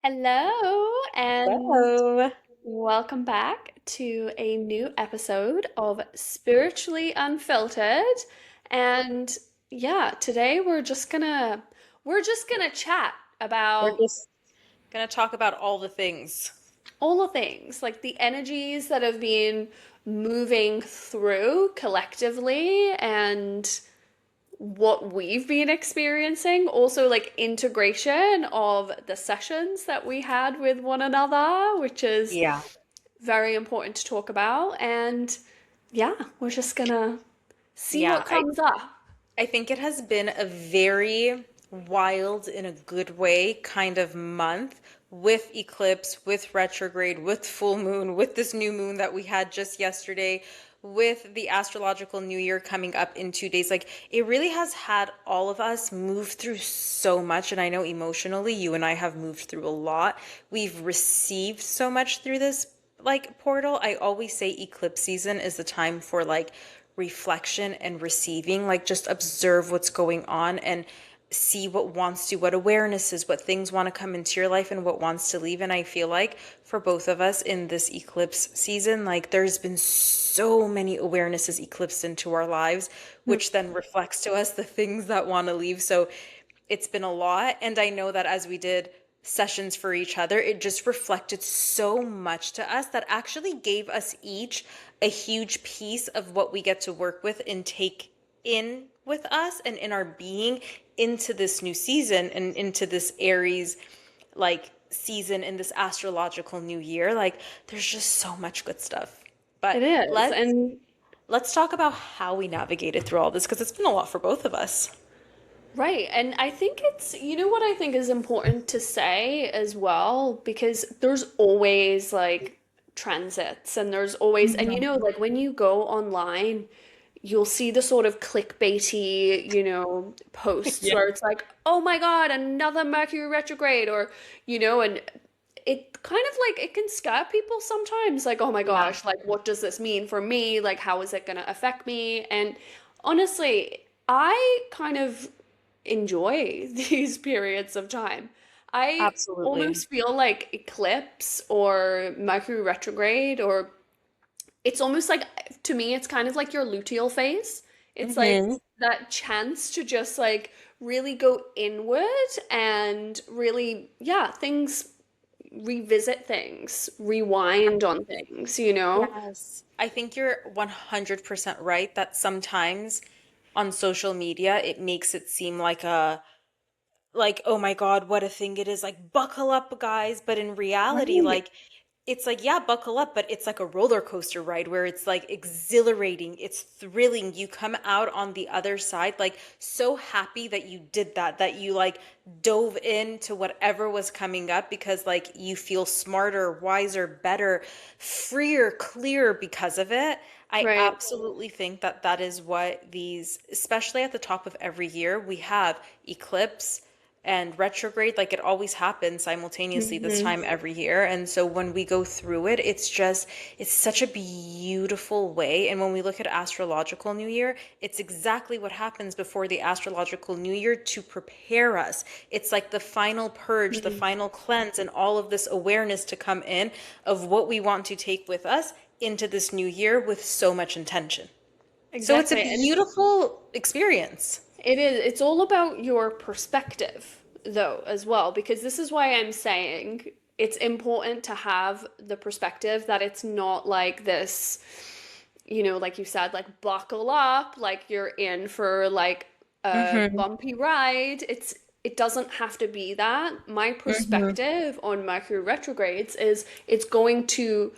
Hello, and Hello. welcome back to a new episode of Spiritually Unfiltered. And yeah, today we're just gonna chat We're about just gonna talk about all the things. all the things, like the energies that have been moving through collectively and what we've been experiencing. Also, like integration of the sessions that we had with one another, which is Yeah. very important to talk about. And yeah, we're just gonna see Yeah, what comes up. I think it has been a very wild, in a good way, kind of month with eclipse, with retrograde, with full moon, with this new moon that we had just yesterday, with the astrological new year coming up in 2 days. Like, it really has had all of us move through so much. And I know emotionally, you and I have moved through a lot. We've received so much through this like portal. I always say eclipse season is the time for like reflection and receiving, like just observe what's going on and see what wants to, what awarenesses, what things want to come into your life and what wants to leave. And I feel like for both of us in this eclipse season, like there's been so many awarenesses eclipsed into our lives, which then reflects to us the things that want to leave. So it's been a lot. And I know that as we did sessions for each other, it just reflected so much to us that actually gave us each a huge piece of what we get to work with and take in with us and in our being into this new season and into this Aries like season in this astrological new year. Like there's just so much good stuff. It But is. let's And let's talk about how we navigated through all this because it's been a lot for both of us. right. And I think you know what I think is important to say as well, because there's always like transits and there's always, and you know, like when you go online, you'll see the sort of clickbaity, posts Yeah. where it's like, oh my God, another Mercury retrograde, or, and it kind of like it can scare people sometimes, like, oh my Yeah. gosh, like, what does this mean for me? Like, how is it going to affect me? And honestly, I kind of enjoy these periods of time. I Absolutely. almost feel like eclipse or Mercury retrograde, or it's almost like, to me, it's kind of like your luteal phase. It's like Hmm. that chance to just like really go inward and really, yeah, things, revisit things, rewind on things, you know? Yes. I think you're 100% right that sometimes on social media it makes it seem like oh my God, what a thing it is, like buckle up guys, but in reality Right. like it's like, yeah, buckle up, but it's like a roller coaster ride where it's like exhilarating, it's thrilling. You come out on the other side like so happy that you did that, that you like dove into whatever was coming up because like you feel smarter, wiser, better, freer, clearer because of it. I Right. absolutely think that that is what these, especially at the top of every year, we have eclipse and retrograde, like it always happens simultaneously this Hmm. time every year. And so when we go through it, it's just, it's such a beautiful way. And when we look at astrological new year, it's exactly what happens before the astrological new year to prepare us. It's like the final purge, the final cleanse, and all of this awareness to come in of what we want to take with us into this new year with so much intention. So it's a Exactly. And beautiful experience. it's all about your perspective, though, as well, because this is why I'm saying it's important to have the perspective that it's not like this, like you said, like buckle up, like you're in for like a Hmm. bumpy ride. It doesn't have to be that. My Hmm. perspective on Mercury retrogrades is it's going to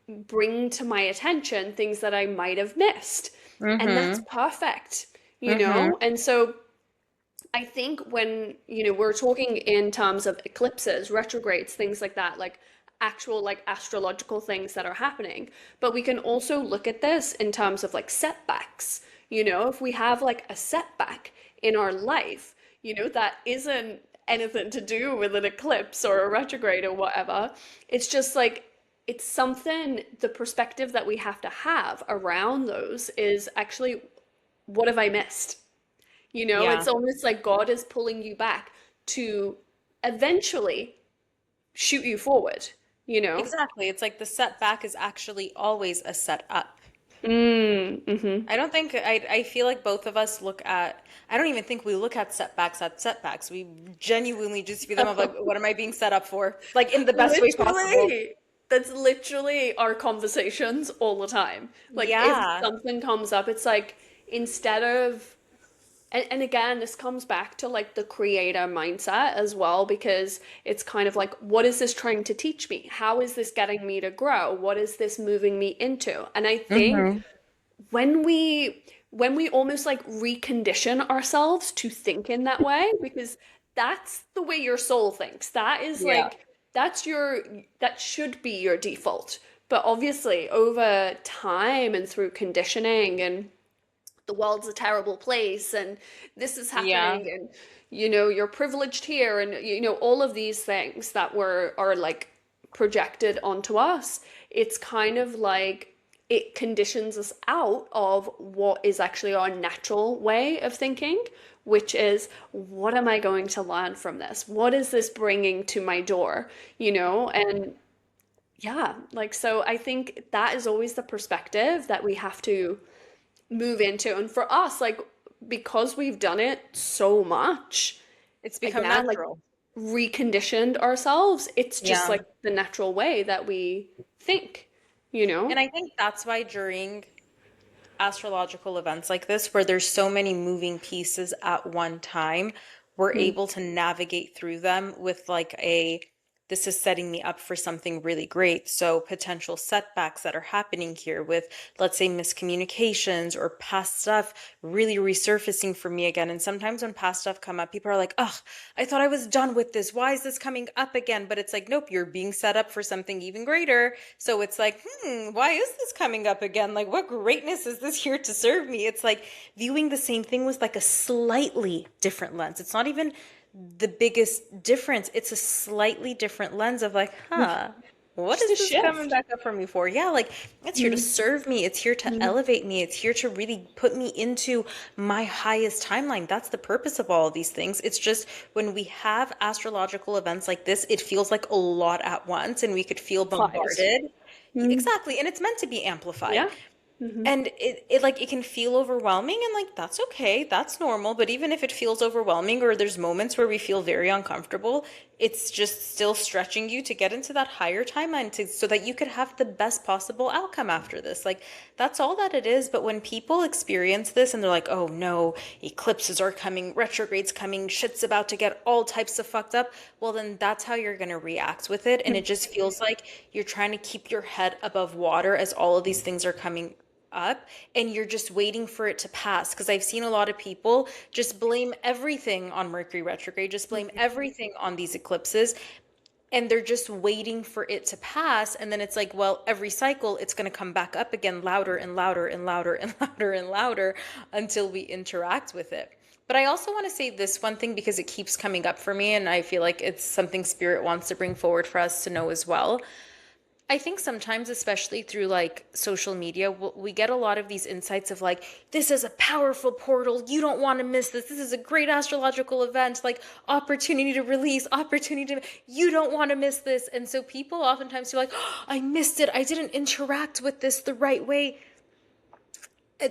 bring to my attention things that I might have missed. And that's Hmm. perfect, Hmm. And so I think when, we're talking in terms of eclipses, retrogrades, things like that, like actual like astrological things that are happening, but we can also look at this in terms of like setbacks. If we have like a setback in our life, that isn't anything to do with an eclipse or a retrograde or whatever. It's just like it's something, the perspective that we have to have around those is actually, what have I missed? Yeah. It's almost like God is pulling you back to eventually, shoot you forward, you know? Exactly. It's like the setback is actually always a setup. Mm-hmm. I don't think I feel like both of us look at I don't even think we look at setbacks. We genuinely just view them of like, what am I being set up for? Like in the best way possible. Literally. That's literally our conversations all the time. Like if Yeah. something comes up, it's like instead of and again, this comes back to like the creator mindset as well, because it's kind of like, what is this trying to teach me? How is this getting me to grow? What is this moving me into? And I think Hmm. when we almost like recondition ourselves to think in that way, because that's the way your soul thinks. That is Yeah. like that should be your default. But obviously over time and through conditioning and the world's a terrible place and this is Yeah. happening and you're privileged here and all of these things that were are like projected onto us, it's kind of like it conditions us out of what is actually our natural way of thinking, which is, what am I going to learn from this? What is this bringing to my door? And yeah, like, so I think that is always the perspective that we have to move into. And for us, like, because we've done it so much, It's become again, like, natural. reconditioned ourselves, it's just Yeah. like the natural way that we think, you know? And I think that's why during astrological events like this, where there's so many moving pieces at one time, we're Mm. able to navigate through them with like this is setting me up for something really great. So potential setbacks that are happening here with, let's say, miscommunications or past stuff really resurfacing for me again. And sometimes when past stuff come up, people are like, "Oh, I thought I was done with this. Why is this coming up again?" But it's like, nope, you're being set up for something even greater. So it's like, why is this coming up again? Like, what greatness is this here to serve me? It's like viewing the same thing with like a slightly different lens. It's not even the biggest difference. It's a slightly different lens of like, what Just is a this coming shift. back up for me for? Yeah, like it's here to Mm. serve me. It's here to Mm. elevate me. It's here to really put me into my highest timeline. That's the purpose of all of these things. It's just when we have astrological events like this, it feels like a lot at once and we could feel Fires. bombarded. Mm. Exactly. And it's meant to be amplified. Yeah. Hmm. And it like it can feel overwhelming and like that's okay, that's normal. But even if it feels overwhelming or there's moments where we feel very uncomfortable, it's just still stretching you to get into that higher timeline so that you could have the best possible outcome after this. Like that's all that it is. But when people experience this and they're like, oh no, eclipses are coming, retrogrades coming, shit's about to get all types of fucked up, well then that's how you're gonna react with it. And it just feels like you're trying to keep your head above water as all of these things are coming up and you're just waiting for it to pass, because I've seen a lot of people just blame everything on Mercury retrograde, just blame everything on these eclipses, and they're just waiting for it to pass. And then it's like, well, every cycle it's going to come back up again louder and louder and louder and louder and louder until we interact with it. But I also want to say this one thing because it keeps coming up for me and I feel like it's something spirit wants to bring forward for us to know as well. I think sometimes, especially through like social media, we get a lot of these insights of like, this is a powerful portal. You don't want to miss this. This is a great astrological event, like opportunity to release, opportunity to, you don't want to miss this. And so people oftentimes feel like, oh, I missed it. I didn't interact with this the right way.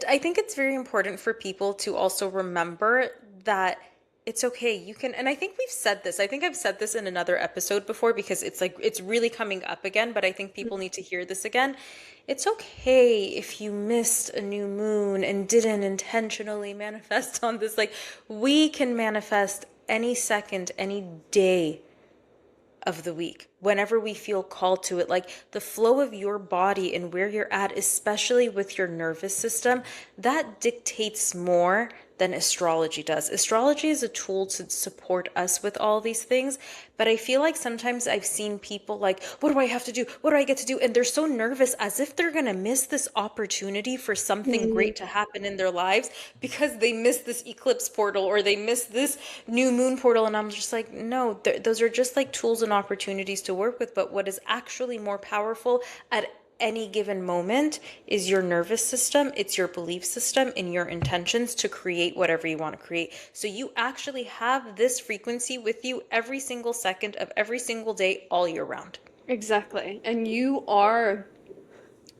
I think it's very important for people to also remember that it's okay. You can, and I think we've said this. I think I've said this in another episode before because it's like, it's really coming up again, but I think people need to hear this again. It's okay if you missed a new moon and didn't intentionally manifest on this. Like, we can manifest any second, any day of the week whenever we feel called to it. Like the flow of your body and where you're at, especially with your nervous system, that dictates more than astrology does. Astrology is a tool to support us with all these things, but I feel like sometimes I've seen people like, what do I have to do, what do I get to do, and they're so nervous as if they're gonna miss this opportunity for something great to happen in their lives because they missed this eclipse portal or they missed this new moon portal. And I'm just like, no, those are just like tools and opportunities to work with. But what is actually more powerful at any given moment is your nervous system, it's your belief system, and your intentions to create whatever you want to create. So you actually have this frequency with you every single second of every single day, all year round. Exactly. And you are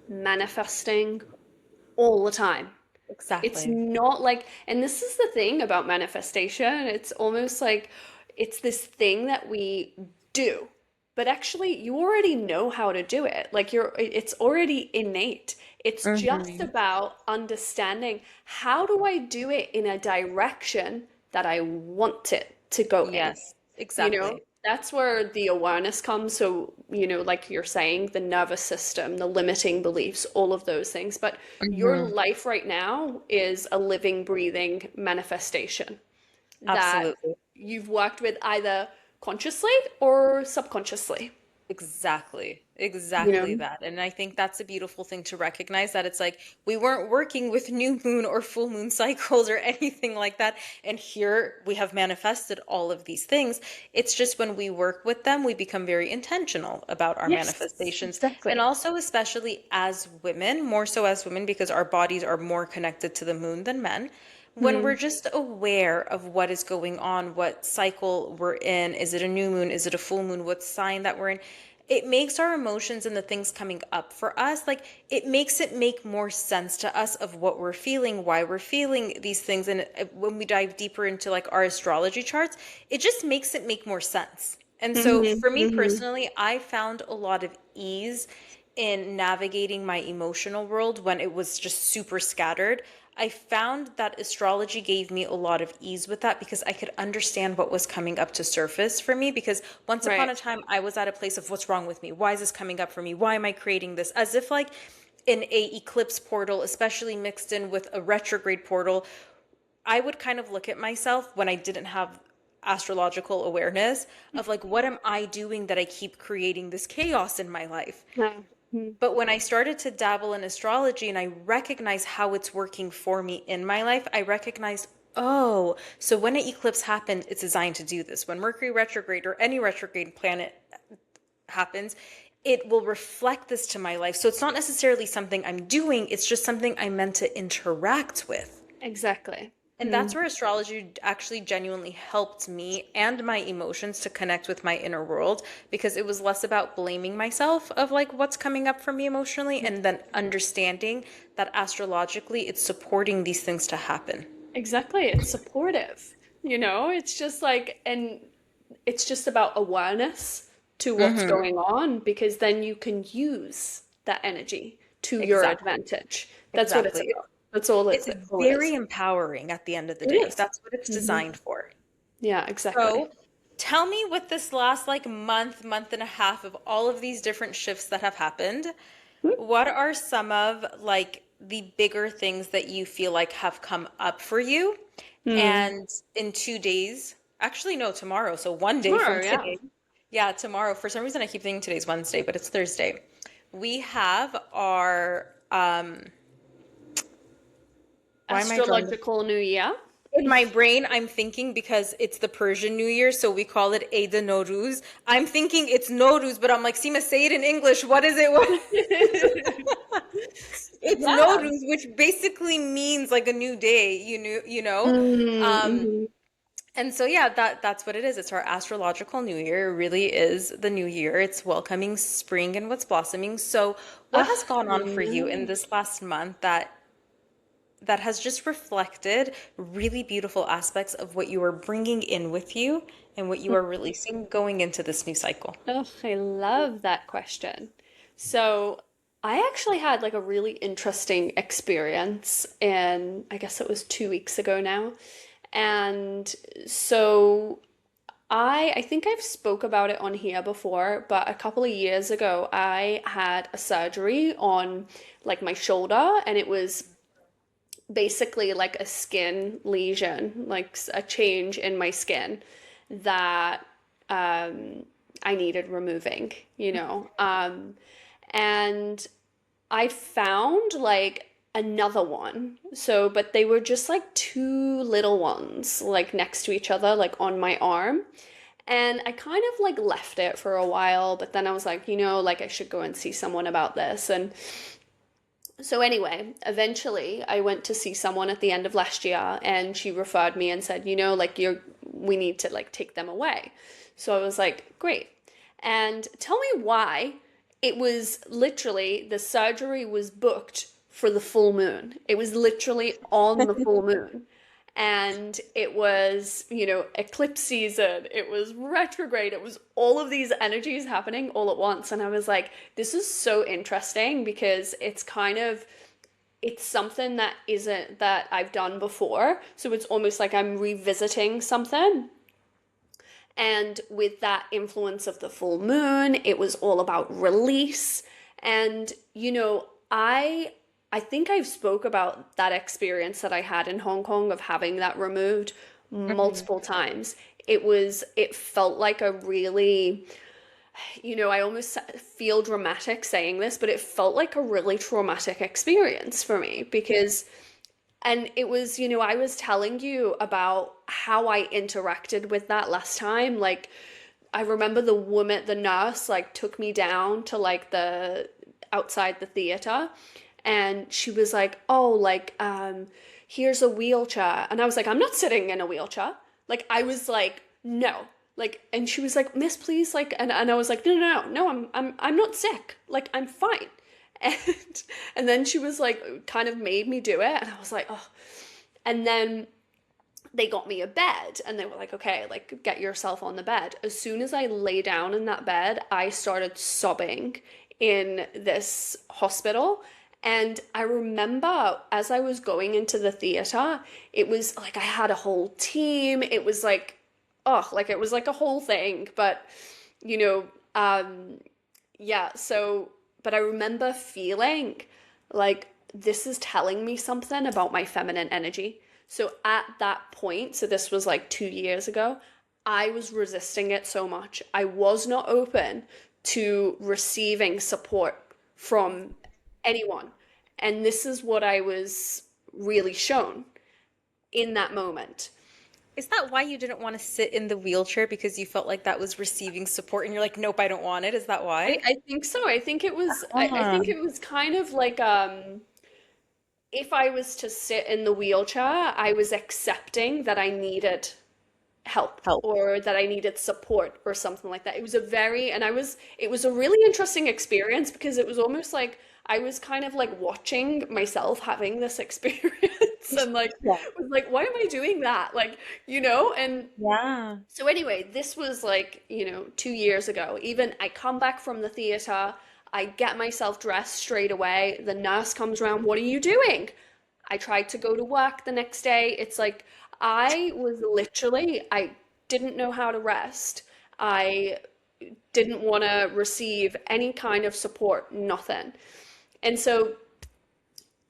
manifesting all the time. It's Exactly. not like, and this is the thing about manifestation, it's almost like it's this thing that we do, but actually you already know how to do it. Like it's already innate. It's just Hmm. about understanding how do I do it in a direction that I want it to go in. Yes, You know, exactly. that's where the awareness comes. So, like you're saying, the nervous system, the limiting beliefs, all of those things. But your Hmm. life right now is a living, breathing manifestation that Absolutely. you've worked with either consciously or subconsciously. Exactly. You Exactly know? that. And I think that's a beautiful thing to recognize that it's like we weren't working with new moon or full moon cycles or anything like that. And here we have manifested all of these things. It's just when we work with them, we become very intentional about our Yes, manifestations. And exactly. also, especially as women, more so as women, because our bodies are more connected to the moon than men, when we're Hmm. just aware of what is going on, what cycle we're in, is it a new moon, is it a full moon, what sign that we're in, it makes our emotions and the things coming up for us, like it makes it make more sense to us of what we're feeling, why we're feeling these things. And when we dive deeper into like our astrology charts, it just makes it make more sense. And so Hmm. for me Hmm. personally, I found a lot of ease in navigating my emotional world when it was just super scattered. I found that astrology gave me a lot of ease with that because I could understand what was coming up to surface for me. Because once upon Right. a time, I was at a place of what's wrong with me? Why is this coming up for me? Why am I creating this? As if like in a eclipse portal, especially mixed in with a retrograde portal, I would kind of look at myself when I didn't have astrological awareness of like, what am I doing that I keep creating this chaos in my life? Yeah. Mhm. But when I started to dabble in astrology and I recognize how it's working for me in my life, I recognized, oh, so when an eclipse happened, it's designed to do this. When Mercury retrograde or any retrograde planet happens, it will reflect this to my life. So it's not necessarily something I'm doing, it's just something I'm meant to interact with. Exactly. And that's where astrology actually genuinely helped me and my emotions to connect with my inner world because it was less about blaming myself of like what's coming up for me emotionally and then understanding that astrologically it's supporting these things to happen. Exactly. It's supportive. It's just like, and it's just about awareness to what's Hmm. going on because then you can use that energy to your Exactly. advantage. That's what it's Exactly. about. That's all It's all it very is. empowering at the end of the It day. is. That's what it's Hmm. designed for. Yeah, exactly. So, tell me with this last like month and a half of all of these different shifts that have happened, what are some of like the bigger things that you feel like have come up for you? Hmm. And in 2 days, actually no, tomorrow, so one day from Tomorrow, yeah. today. Yeah, tomorrow. For some reason I keep thinking today's Wednesday, but it's Thursday. We have our why am I drawing this? Astrological New Year. In my brain, I'm thinking because it's the Persian New Year, so we call it Eid Nowruz. I'm thinking it's Nowruz, but I'm like, Seema, say it in English. What is it? It's Yeah. Nowruz, which basically means like a new day, you know. Um, Mm-hmm. and so yeah, that's what it is. It's our astrological new year. It really is the new year. It's welcoming spring and what's blossoming. So what has Ah, gone on for you in yeah. this last month that has just reflected really beautiful aspects of what you are bringing in with you and what you are releasing going into this new cycle? Oh, I love that question. So, I actually had like a really interesting experience, and I guess it was 2 weeks ago now. And so I think I've spoke about it on here before, but a couple of years ago I had a surgery on like my shoulder, and it was basically like a skin lesion, like a change in my skin that I needed removing, you know. And I found like another one. So, but they were just like two little ones, like next to each other, like on my arm. And I kind of like left it for a while, but then I was like, like I should go and see someone about this. And so anyway, eventually I went to see someone at the end of last year and she referred me and said, like we need to like take them away. So I was like, great. And tell me why it was literally the surgery was booked for the full moon. It was literally on the full moon. And it was, eclipse season, it was retrograde, it was all of these energies happening all at once. And I was like, this is so interesting because it's something that isn't that I've done before. So it's almost like I'm revisiting something. And with that influence of the full moon, it was all about release. And, I think I've spoke about that experience that I had in Hong Kong of having that removed Mhm. multiple times. It felt like a really, I almost feel dramatic saying this, but it felt like a really traumatic experience for me because and it was, I was telling you about how I interacted with that last time. Like, I remember the nurse, like, took me down to, like, the outside the theater, and she was like, oh, like, here's a wheelchair. And I was like, I'm not sitting in a wheelchair. Like, I was like, no. Like, and she was like, Miss, please, like, and I was like, no, no, no, no, I'm not sick. Like, I'm fine. And and then she was like kind of made me do it and I was like, oh. And then they got me a bed and they were like, okay, like get yourself on the bed. As soon as I lay down in that bed, I started sobbing in this hospital. And I remember as I was going into the theater, it was like I had a whole team. It was like, oh, like it was like a whole thing. But, you know, um, yeah, so, but I remember feeling like this is telling me something about my feminine energy. So at that point, so this was like 2 years ago, I was resisting it so much. I was not open to receiving support from anyone. And this is what I was really shown in that moment. Is that why you didn't want to sit in the wheelchair because you felt like that was receiving support and you're like, nope, I don't want it? Is that why? I think so. I Ah, think it was kind of like if I was to sit in the wheelchair, I was accepting that I needed help help. or that I needed support or something like that. It was a very, and I was, it was a really interesting experience because it was almost like I was kind of like watching myself having this experience and like, Yeah. was like, why am I doing that? Like, and Yeah. so anyway, this was like, 2 years ago. Even I come back from the theater, I get myself dressed straight away. The nurse comes around, what are you doing? I tried to go to work the next day. It's like I didn't know how to rest. I didn't want to receive any kind of support, nothing. And so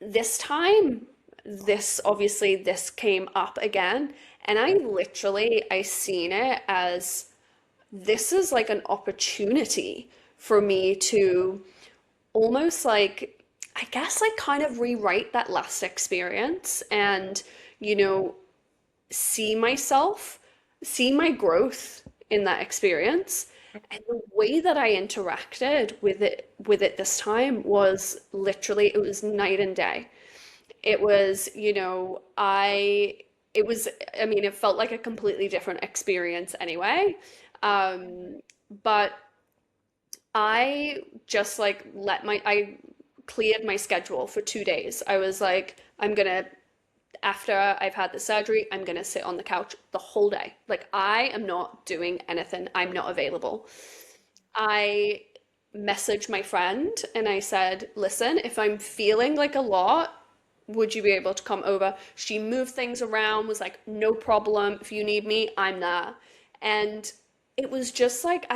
this time, this came up again, and I seen it as this is like an opportunity for me to almost like, I guess, like kind of rewrite that last experience and, you know, see myself, see my growth in that experience. And the way that I interacted with it this time was literally, it was night and day. It was, it was, I mean, it felt like a completely different experience anyway. Um, but I just like I cleared my schedule for 2 days. I was like, after I've had the surgery, I'm gonna sit on the couch the whole day. Like, I am not doing anything. I'm not available. I messaged my friend and I said, listen, if I'm feeling like a lot, would you be able to come over? She moved things around, was like, no problem. If you need me, I'm there. And it was just like,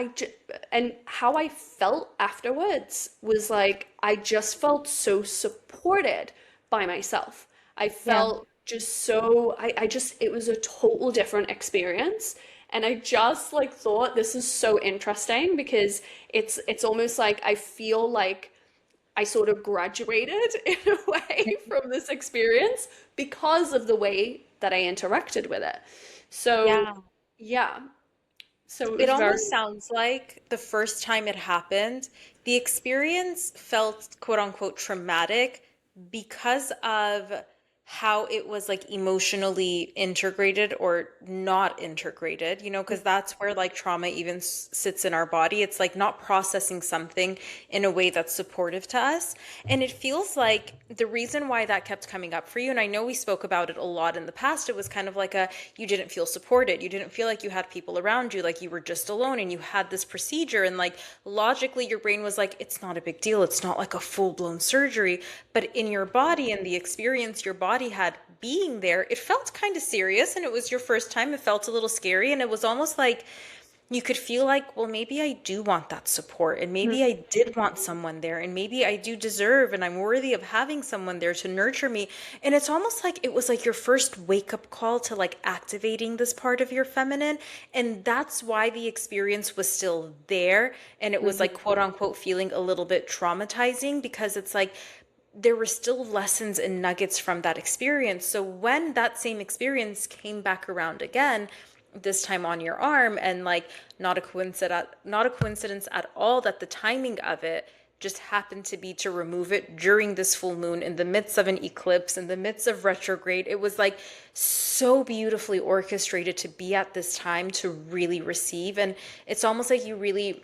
and how I felt afterwards was like, I just felt so supported by myself. I Yeah. felt just so, it was a total different experience. And I just like thought this is so interesting because it's almost like I feel like I sort of graduated in a way from this experience because of the way that I interacted with it. So, Yeah. yeah. So it It was very, almost sounds like the first time it happened, the experience felt quote unquote traumatic because of how it was like emotionally integrated or not integrated, because that's where like trauma even sits in our body. It's like not processing something in a way that's supportive to us. And it feels like the reason why that kept coming up for you, and I know we spoke about it a lot in the past, it was kind of like you didn't feel supported. You didn't feel like you had people around you, like you were just alone and you had this procedure. And like logically, your brain was like, it's not a big deal. It's not like a full blown surgery. But in your body and the experience your body had being there, it felt kind of serious and it was your first time. It felt a little scary. And it was almost like you could feel like, well, maybe I do want that support, and maybe I did want someone there, and maybe I do deserve and I'm worthy of having someone there to nurture me. And it's almost like it was like your first wake up call to like activating this part of your feminine. And that's why the experience was still there. And it was like, quote unquote, feeling a little bit traumatizing because it's like, there were still lessons and nuggets from that experience. So when that same experience came back around again, this time on your arm, and like not a coincidence at all that the timing of it just happened to be to remove it during this full moon in the midst of an eclipse, in the midst of retrograde. It was like so beautifully orchestrated to be at this time to really receive. And it's almost like you really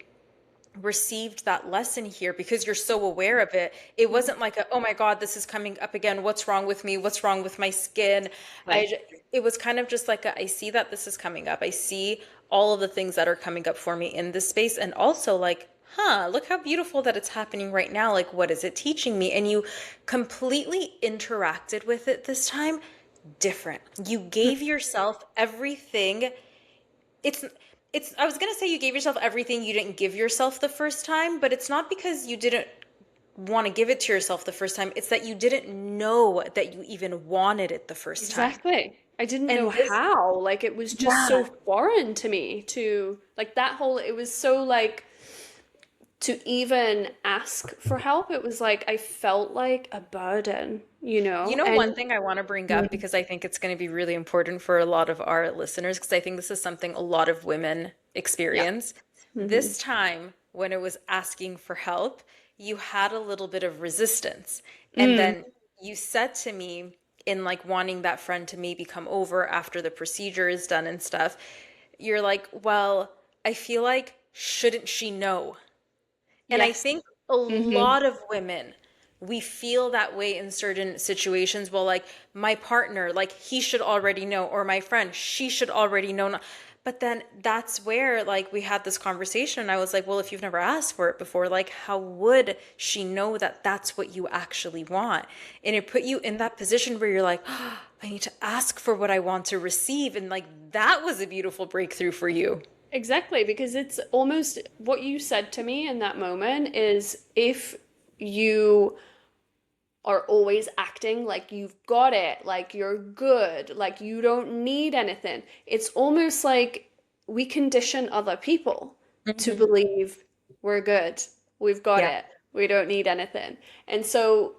received that lesson here because you're so aware of it. It wasn't like oh my God, this is coming up again. What's wrong with me? What's wrong with my skin? right. It was kind of just like I see that this is coming up. I see all of the things that are coming up for me in this space. And also like, look how beautiful that it's happening right now. Like, what is it teaching me? And you completely interacted with it this time different. You gave yourself everything. It's I was gonna say you gave yourself everything you didn't give yourself the first time, but it's not because you didn't want to give it to yourself the first time. It's that you didn't know that you even wanted it the first time. Exactly. I didn't know And this, how. Like it was just so yeah, foreign to me to like that whole, it was so like to even ask for help. It was like I felt like a burden, you you know? know, one And thing I want to bring up because I think it's going to be really important for a lot of our listeners, because I think this is something a lot of women yeah. experience. Hmm. This time, when it was asking for help, you had a little bit of resistance. And Mm. then you said to me, in like wanting that friend to maybe come over after the procedure is done and stuff, you're like, well, I feel like, shouldn't she know? And I Yes. think a Hmm. lot of women, we feel that way in certain situations. Well, like my partner, like he should already know, or my friend, she should already know. But then that's where like we had this conversation and I was like, well, if you've never asked for it before, like how would she know that that's what you actually want? And it put you in that position where you're like, oh, I need to ask for what I want to receive. And like that was a beautiful breakthrough for you. Exactly, because it's almost what you said to me in that moment is if you are always acting like you've got it, like you're good, like you don't need anything. It's almost like we condition other people to Mhm. believe we're good, we've got Yeah. it, we don't need anything. And so,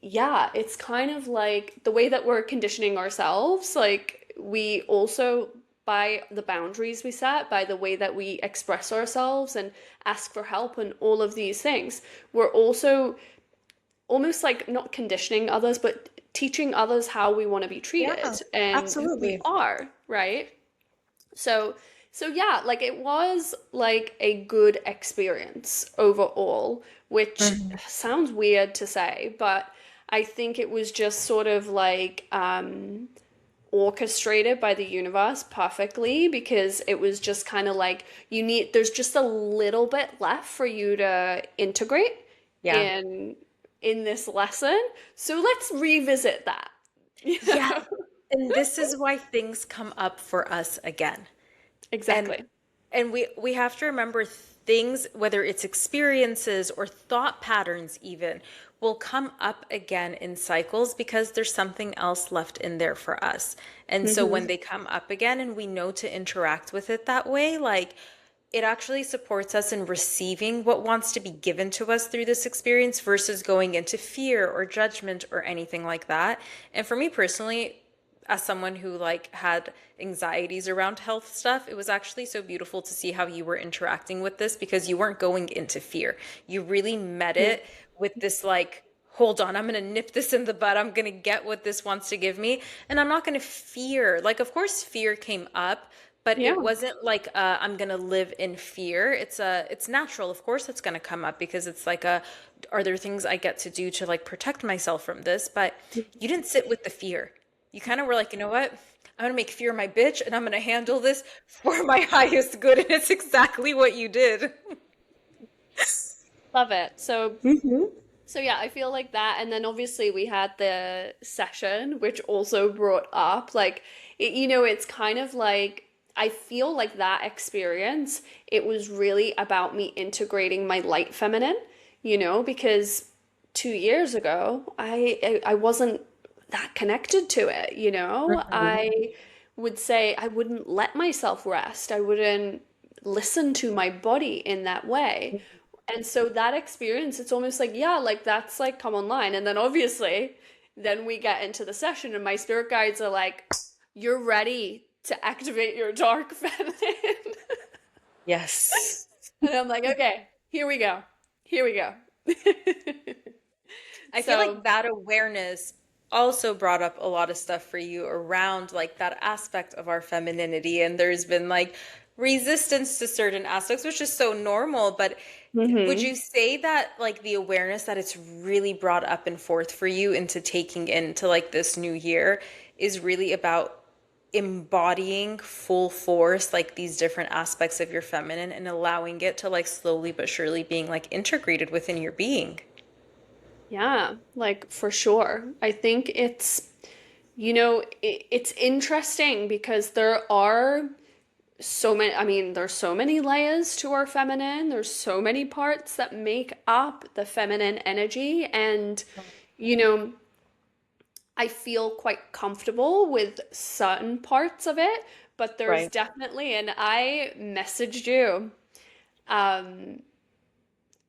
yeah, it's kind of like the way that we're conditioning ourselves, like we also, by the boundaries we set, by the way that we express ourselves and ask for help and all of these things, we're also almost like not conditioning others, but teaching others how we want to be Yeah, treated and who we absolutely. are, right? So, so yeah, like it was like a good experience overall, which Mhm. sounds weird to say, but I think it was just sort of like orchestrated by the universe perfectly because it was just kind of like there's just a little bit left for you to integrate Yeah. in in this lesson. So let's revisit that. You Yeah. know? And this is why things come up for us again. And Exactly. we have to remember things, whether it's experiences or thought patterns even, will come up again in cycles because there's something else left in there for us. And so when Hmm. they come up again and we know to interact with it that way, like it actually supports us in receiving what wants to be given to us through this experience versus going into fear or judgment or anything like that. And for me personally, as someone who like had anxieties around health stuff, it was actually so beautiful to see how you were interacting with this because you weren't going into fear. You really met Yeah. it with this like, hold on, I'm going to nip this in the bud. I'm going to get what this wants to give me. And I'm not going to fear. Like, of course, fear came up, but it Yeah. wasn't like I'm going to live in fear. It's natural. Of course it's going to come up because it's like are there things I get to do to like protect myself from this? But you didn't sit with the fear. You kind of were like, you know what? I'm going to make fear my bitch and I'm going to handle this for my highest good. And it's exactly what you did. Love it. So Hmm. So yeah, I feel like that, and then obviously we had the session, which also brought up like it's kind of like I feel like that experience, it was really about me integrating my light feminine, because 2 years ago I wasn't that connected to it, Hmm. I would say I wouldn't let myself rest. I wouldn't listen to my body in that way. And so that experience, it's almost like, yeah, like that's like come online. And then obviously, then we get into the session, and my spirit guides are like, you're ready to activate your dark feminine. Yes. And I'm like, okay, here we go. Here we go. I feel So, like that awareness also brought up a lot of stuff for you around like that aspect of our femininity. And there's been like resistance to certain aspects, which is so normal. But would hmm you say that like the awareness that it's really brought up and forth for you into taking into like this new year is really about embodying full force like these different aspects of your feminine and allowing it to like slowly but surely being like integrated within your being? yeah, like for sure. I think it's interesting because there are so many, I mean, there's so many layers to our feminine. There's so many parts that make up the feminine energy. And, you know, I feel quite comfortable with certain parts of it, but there's Right. definitely, and I messaged you um,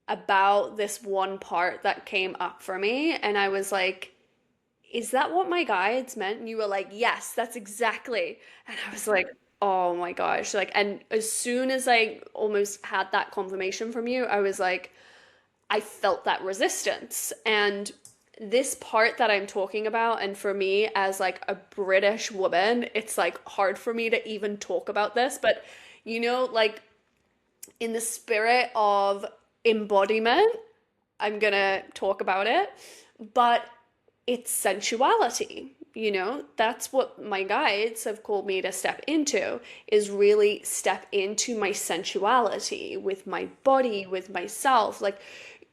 about this one part that came up for me. And I was like, is that what my guides meant? And you were like, yes, that's exactly. And I was like, oh my gosh. Like, and as soon as I almost had that confirmation from you, I was like, I felt that resistance. And this part that I'm talking about, and for me as like a British woman, it's like hard for me to even talk about this, but like in the spirit of embodiment, I'm gonna talk about it, but it's sensuality. That's what my guides have called me to step into, is really step into my sensuality with my body, with myself, like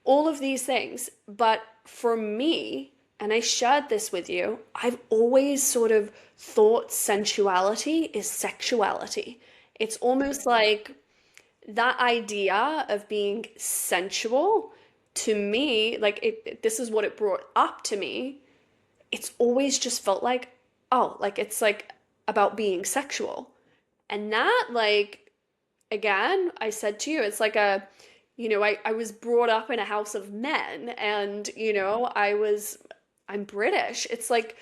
all of these things. But for me, and I shared this with you, I've always sort of thought sensuality is sexuality. It's almost like that idea of being sensual, to me, like this is what it brought up to me. It's always just felt like, oh, like it's like about being sexual. And that, like, again, I said to you, it's like I was brought up in a house of men, and I'm British. It's like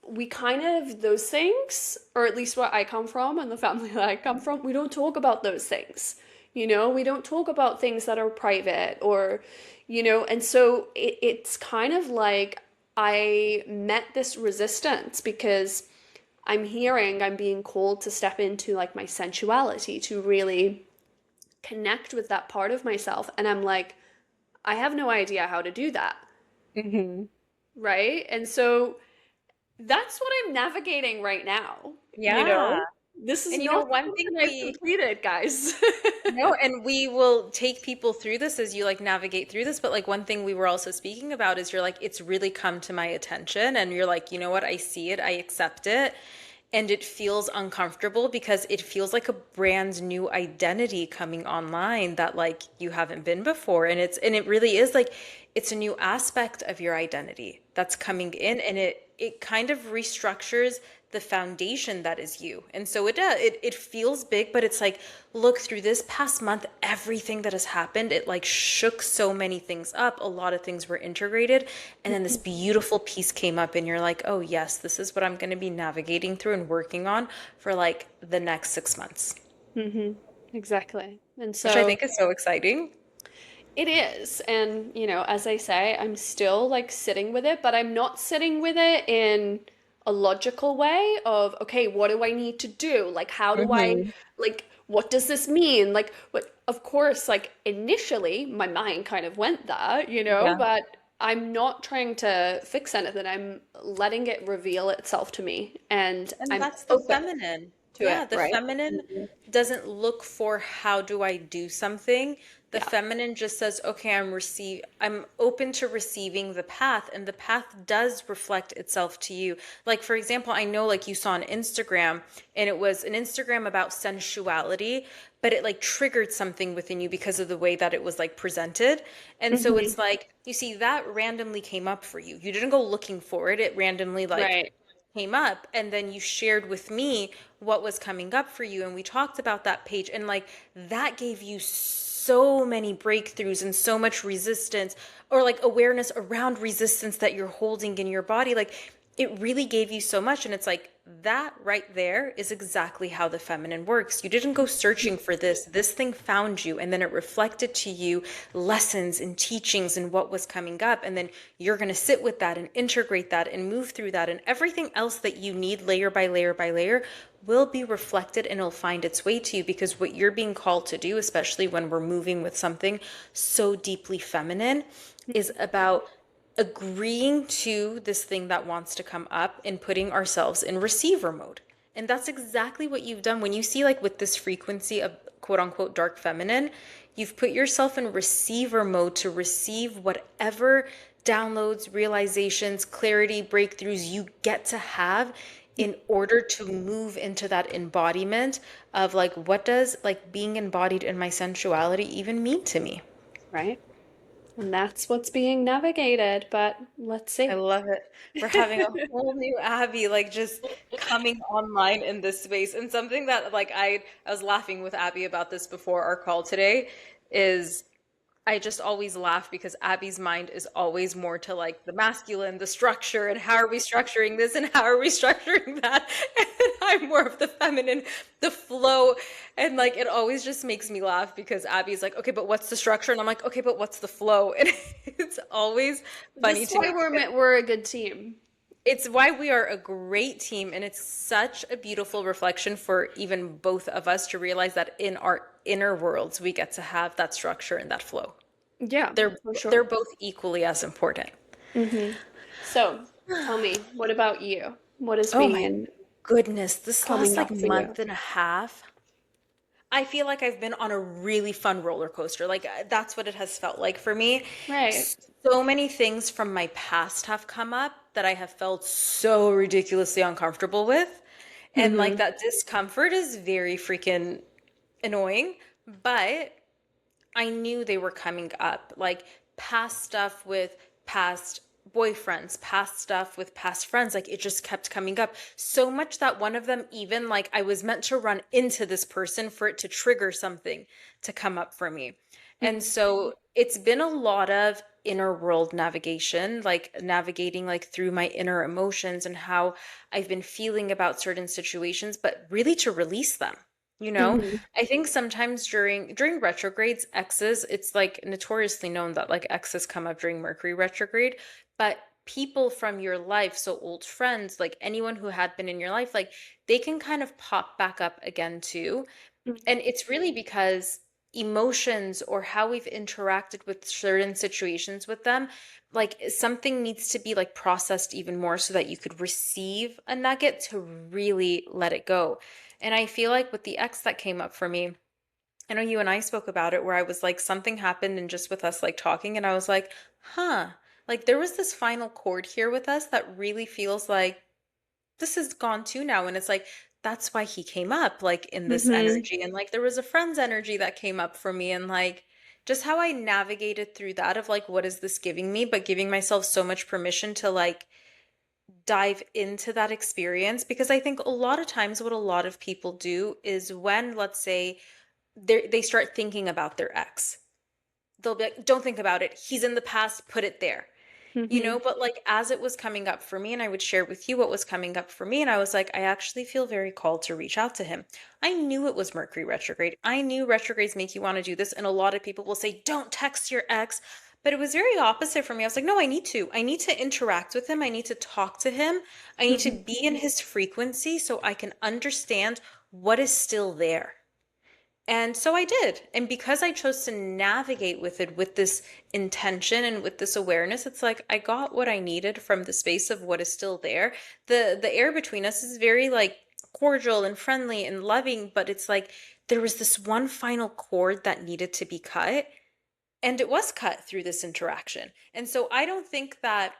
we kind of, those things, or at least where I come from and the family that I come from, we don't talk about those things. We don't talk about things that are private, or, and so it's kind of like I met this resistance because I'm being called to step into like my sensuality, to really connect with that part of myself. And I'm like, I have no idea how to do that. Hmm. Right. And so that's what I'm navigating right now. You Yeah. know, this is And not one something thing that I've we completed, guys. no, and we will take people through this as you like navigate through this. But like one thing we were also speaking about is you're like, it's really come to my attention. And you're like, you know what? I see it, I accept it. And it feels uncomfortable because it feels like a brand new identity coming online that like you haven't been before. And it really is like it's a new aspect of your identity that's coming in, and it kind of restructures the foundation that is you. And so it feels big, but it's like, look, through this past month, everything that has happened, it like shook so many things up. A lot of things were integrated. And then this beautiful piece came up, and you're like, oh, yes, this is what I'm going to be navigating through and working on for like the next 6 months, Hmm. Exactly. And which I so think is so exciting. it is. And, as I say, I'm still like sitting with it, but I'm not sitting with it in a logical way of, okay, what do I need to do? Like, how do I, Hmm. like, what does this mean? Like, what, of course, like initially my mind kind of went there, Yeah. but I'm not trying to fix anything. I'm letting it reveal itself to me and And I'm that's the open feminine. to Yeah, it, the right? feminine doesn't look for how do I do something. The Yeah. feminine just says, okay, I'm open to receiving the path, and the path does reflect itself to you. Like for example, I know like you saw on Instagram, and it was an Instagram about sensuality, but it like triggered something within you because of the way that it was like presented. And so Hmm. it's like, you see, that randomly came up for you. You didn't go looking for it. It randomly like Right. came up, and then you shared with me what was coming up for you, and we talked about that page, and like that gave you so many breakthroughs and so much resistance, or like awareness around resistance that you're holding in your body. Like it really gave you so much, and it's like that right there is exactly how the feminine works. You didn't go searching for this thing found you, and then it reflected to you lessons and teachings and what was coming up, and then you're going to sit with that and integrate that and move through that, and everything else that you need layer by layer by layer will be reflected, and it'll find its way to you, because what you're being called to do, especially when we're moving with something so deeply feminine, is about agreeing to this thing that wants to come up and putting ourselves in receiver mode. And that's exactly what you've done when you see, like, with this frequency of quote unquote dark feminine, you've put yourself in receiver mode to receive whatever downloads, realizations, clarity, breakthroughs you get to have in order to move into that embodiment of like, what does like being embodied in my sensuality even mean to me? Right. And that's what's being navigated, but let's I see. love it. We're having a whole new Abby, like just coming online in this space. And something that like I was laughing with Abby about this before our call today is I just always laugh because Abby's mind is always more to like the masculine, the structure, and how are we structuring this and how are we structuring that? And I'm more of the feminine, the flow. And like it always just makes me laugh because Abby's like, okay, but what's the structure? And I'm like, okay, but what's the flow? And it's always This funny is to me. why we're a good team. It's why we are a great team, and it's such a beautiful reflection for even both of us to realize that in our inner worlds, we get to have that structure and that flow. Yeah, They're for they're sure. both equally as important. Hmm. So, tell me, what about you? What is Oh my being goodness, this last coming like up for you? month and a half, I feel like I've been on a really fun roller coaster. Like that's what it has felt like for me. Right. So many things from my past have come up that I have felt so ridiculously uncomfortable with. And like Hmm. that discomfort is very freaking annoying, but I knew they were coming up. Like past stuff with past boyfriends, past stuff with past friends, like it just kept coming up. So much that one of them, even like I was meant to run into this person for it to trigger something to come up for me. And so it's been a lot of inner world navigation, like navigating like through my inner emotions and how I've been feeling about certain situations, but really to release them. You know, Hmm. I think sometimes during retrogrades, exes, it's like notoriously known that like exes come up during Mercury retrograde, but people from your life, so old friends, like anyone who had been in your life, like they can kind of pop back up again too. And it's really because emotions or how we've interacted with certain situations with them, like something needs to be like processed even more so that you could receive a nugget to really let it go. And I feel like with the ex that came up for me, I know you and I spoke about it where I was like, something happened and just with us like talking, and I was like, huh, like there was this final chord here with us that really feels like this is gone too now. And it's like, that's why he came up like in this Hmm. energy. And like there was a friend's energy that came up for me. And like just how I navigated through that of like, what is this giving me? But giving myself so much permission to like dive into that experience, because I think a lot of times what a lot of people do is when, let's say, they start thinking about their ex, they'll be like, don't think about it. He's in the past, put it there. Mm-hmm. But like as it was coming up for me, and I would share with you what was coming up for me, and I was like, I actually feel very called to reach out to him. I knew it was Mercury retrograde. I knew retrogrades make you want to do this. And a lot of people will say, don't text your ex. But it was very opposite for me. I was like, no, I need to. I need to interact with him. I need to talk to him. I need to Mm-hmm. be in his frequency so I can understand what is still there. And so I did. And because I chose to navigate with it with this intention and with this awareness, it's like I got what I needed from the space of what is still there. The air between us is very like cordial and friendly and loving, but it's like there was this one final cord that needed to be cut, and it was cut through this interaction. And so I don't think that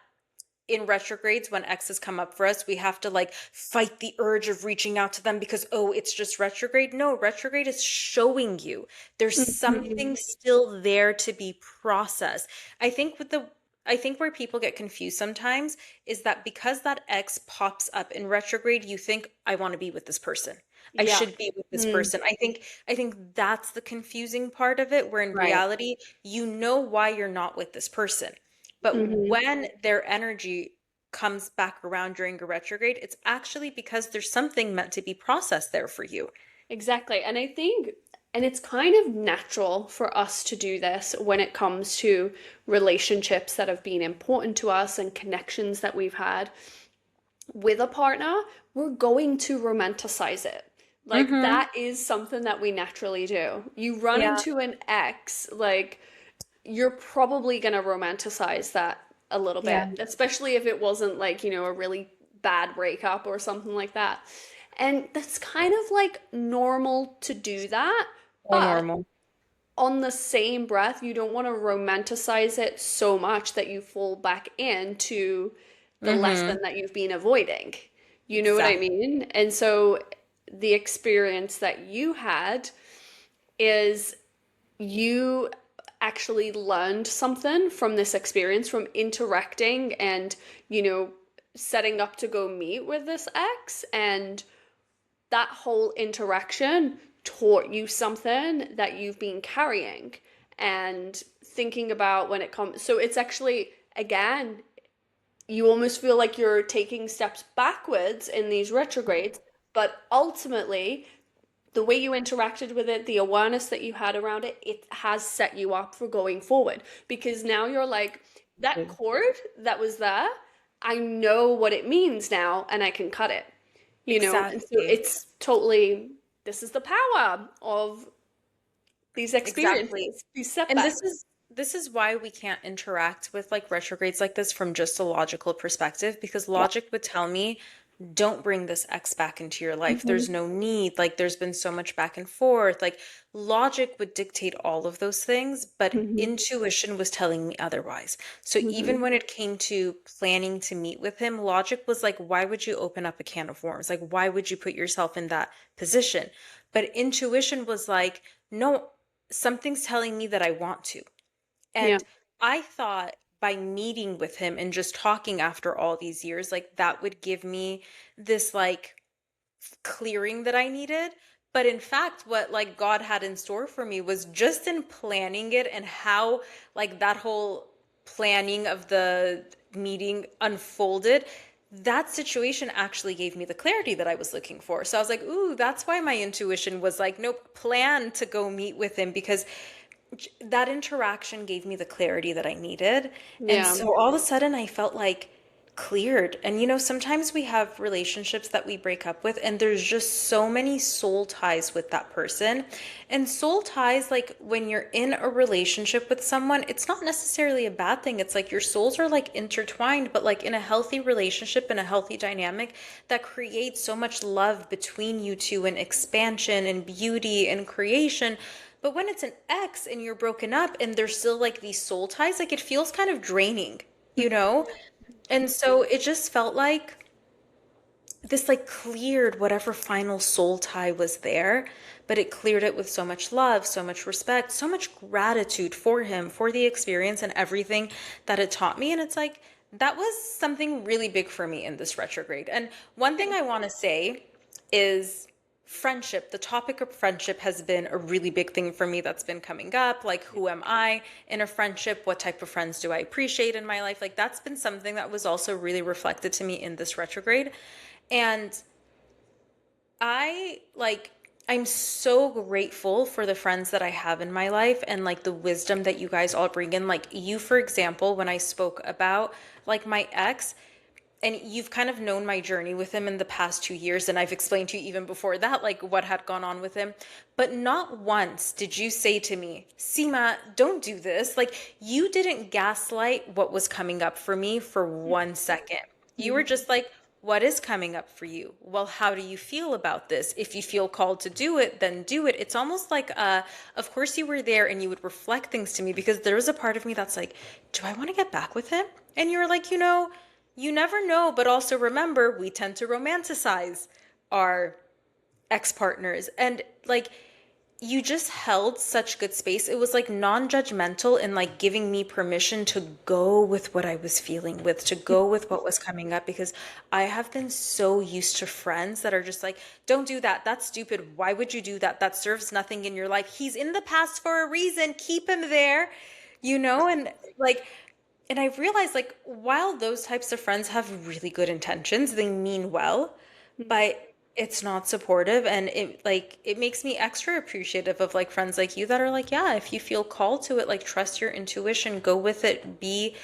in retrogrades, when exes come up for us, we have to like fight the urge of reaching out to them because, oh, it's just retrograde. No, retrograde is showing you there's Mm-hmm. something still there to be processed. I think with the I think where people get confused sometimes is that because that ex pops up in retrograde, you think, I want to be with this person. I Yeah. should be with this Mm. person. I think that's the confusing part of it, where in Right. reality, you know why you're not with this person. But Mm-hmm. when their energy comes back around during a retrograde, it's actually because there's something meant to be processed there for you. Exactly. And I think, and it's kind of natural for us to do this when it comes to relationships that have been important to us and connections that we've had with a partner, we're going to romanticize it. Like Mm-hmm. that is something that we naturally do. You run Yeah. into an ex, like you're probably going to romanticize that a little Yeah. bit, especially if it wasn't like, a really bad breakup or something like that. And that's kind of like normal to do that. So But normal. on the same breath, you don't want to romanticize it so much that you fall back into the Mm-hmm. lesson that you've been avoiding. You know what I Exactly. mean? And so the experience that you had is you actually learned something from this experience, from interacting and, you know, setting up to go meet with this ex. And that whole interaction taught you something that you've been carrying and thinking about when it comes. So it's actually, again, you almost feel like you're taking steps backwards in these retrogrades, but ultimately, the way you interacted with it, the awareness that you had around it, it has set you up for going forward because now you're like, that cord that was there, I know what it means now and I can cut it, And so Exactly. it's totally, this is the power of these Exactly. experiences, these And setbacks. this is why we can't interact with like retrogrades like this from just a logical perspective, because Yeah. logic would tell me, don't bring this ex back into your life. Hmm. There's no need. Like there's been so much back and forth. Like logic would dictate all of those things, but Hmm. intuition was telling me otherwise. So Hmm. even when it came to planning to meet with him, logic was like, why would you open up a can of worms? Like why would you put yourself in that position? But intuition was like, no, something's telling me that I want to. Yeah. And I thought by meeting with him and just talking after all these years, like that would give me this like clearing that I needed. But in fact, what like God had in store for me was just in planning it and how like that whole planning of the meeting unfolded. That situation actually gave me the clarity that I was looking for. So I was like, ooh, that's why my intuition was like, nope, plan to go meet with him, because that interaction gave me the clarity that I needed. And Yeah. so all of a sudden I felt like cleared. And sometimes we have relationships that we break up with, and there's just so many soul ties with that person. And soul ties, like when you're in a relationship with someone, it's not necessarily a bad thing. It's like your souls are like intertwined, but like in a healthy relationship and a healthy dynamic that creates so much love between you two, and expansion and beauty and creation. But when it's an ex and you're broken up and there's still like these soul ties, like it feels kind of draining, you know? And so it just felt like this like cleared whatever final soul tie was there, but it cleared it with so much love, so much respect, so much gratitude for him, for the experience and everything that it taught me. And it's like that was something really big for me in this retrograde. And one thing I want to say is friendship. The topic of friendship has been a really big thing for me that's been coming up. Like, who am I in a friendship? What type of friends do I appreciate in my life? Like, that's been something that was also really reflected to me in this retrograde. And I like I'm so grateful for the friends that I have in my life and like the wisdom that you guys all bring in. Like you, for example, when I spoke about like my ex, and you've kind of known my journey with him in the past 2 years, and I've explained to you even before that, like what had gone on with him. But not once did you say to me, Seema, don't do this. Like you didn't gaslight what was coming up for me for 1 second. You were just like, what is coming up for you? Well, how do you feel about this? If you feel called to do it, then do it. It's almost like, of course you were there and you would reflect things to me because there was a part of me that's like, do I want to get back with him? And you're like, you never know, but also remember, we tend to romanticize our ex-partners. And like, you just held such good space. It was like non-judgmental and like giving me permission to go with what I was feeling with, to go with what was coming up, because I have been so used to friends that are just like, don't do that. That's stupid. Why would you do that? That serves nothing in your life. He's in the past for a reason. Keep him there, and like, and I realized like while those types of friends have really good intentions, they mean well, but it's not supportive, and it makes me extra appreciative of like friends like you that are like, yeah, if you feel called to it, like trust your intuition, go with it, be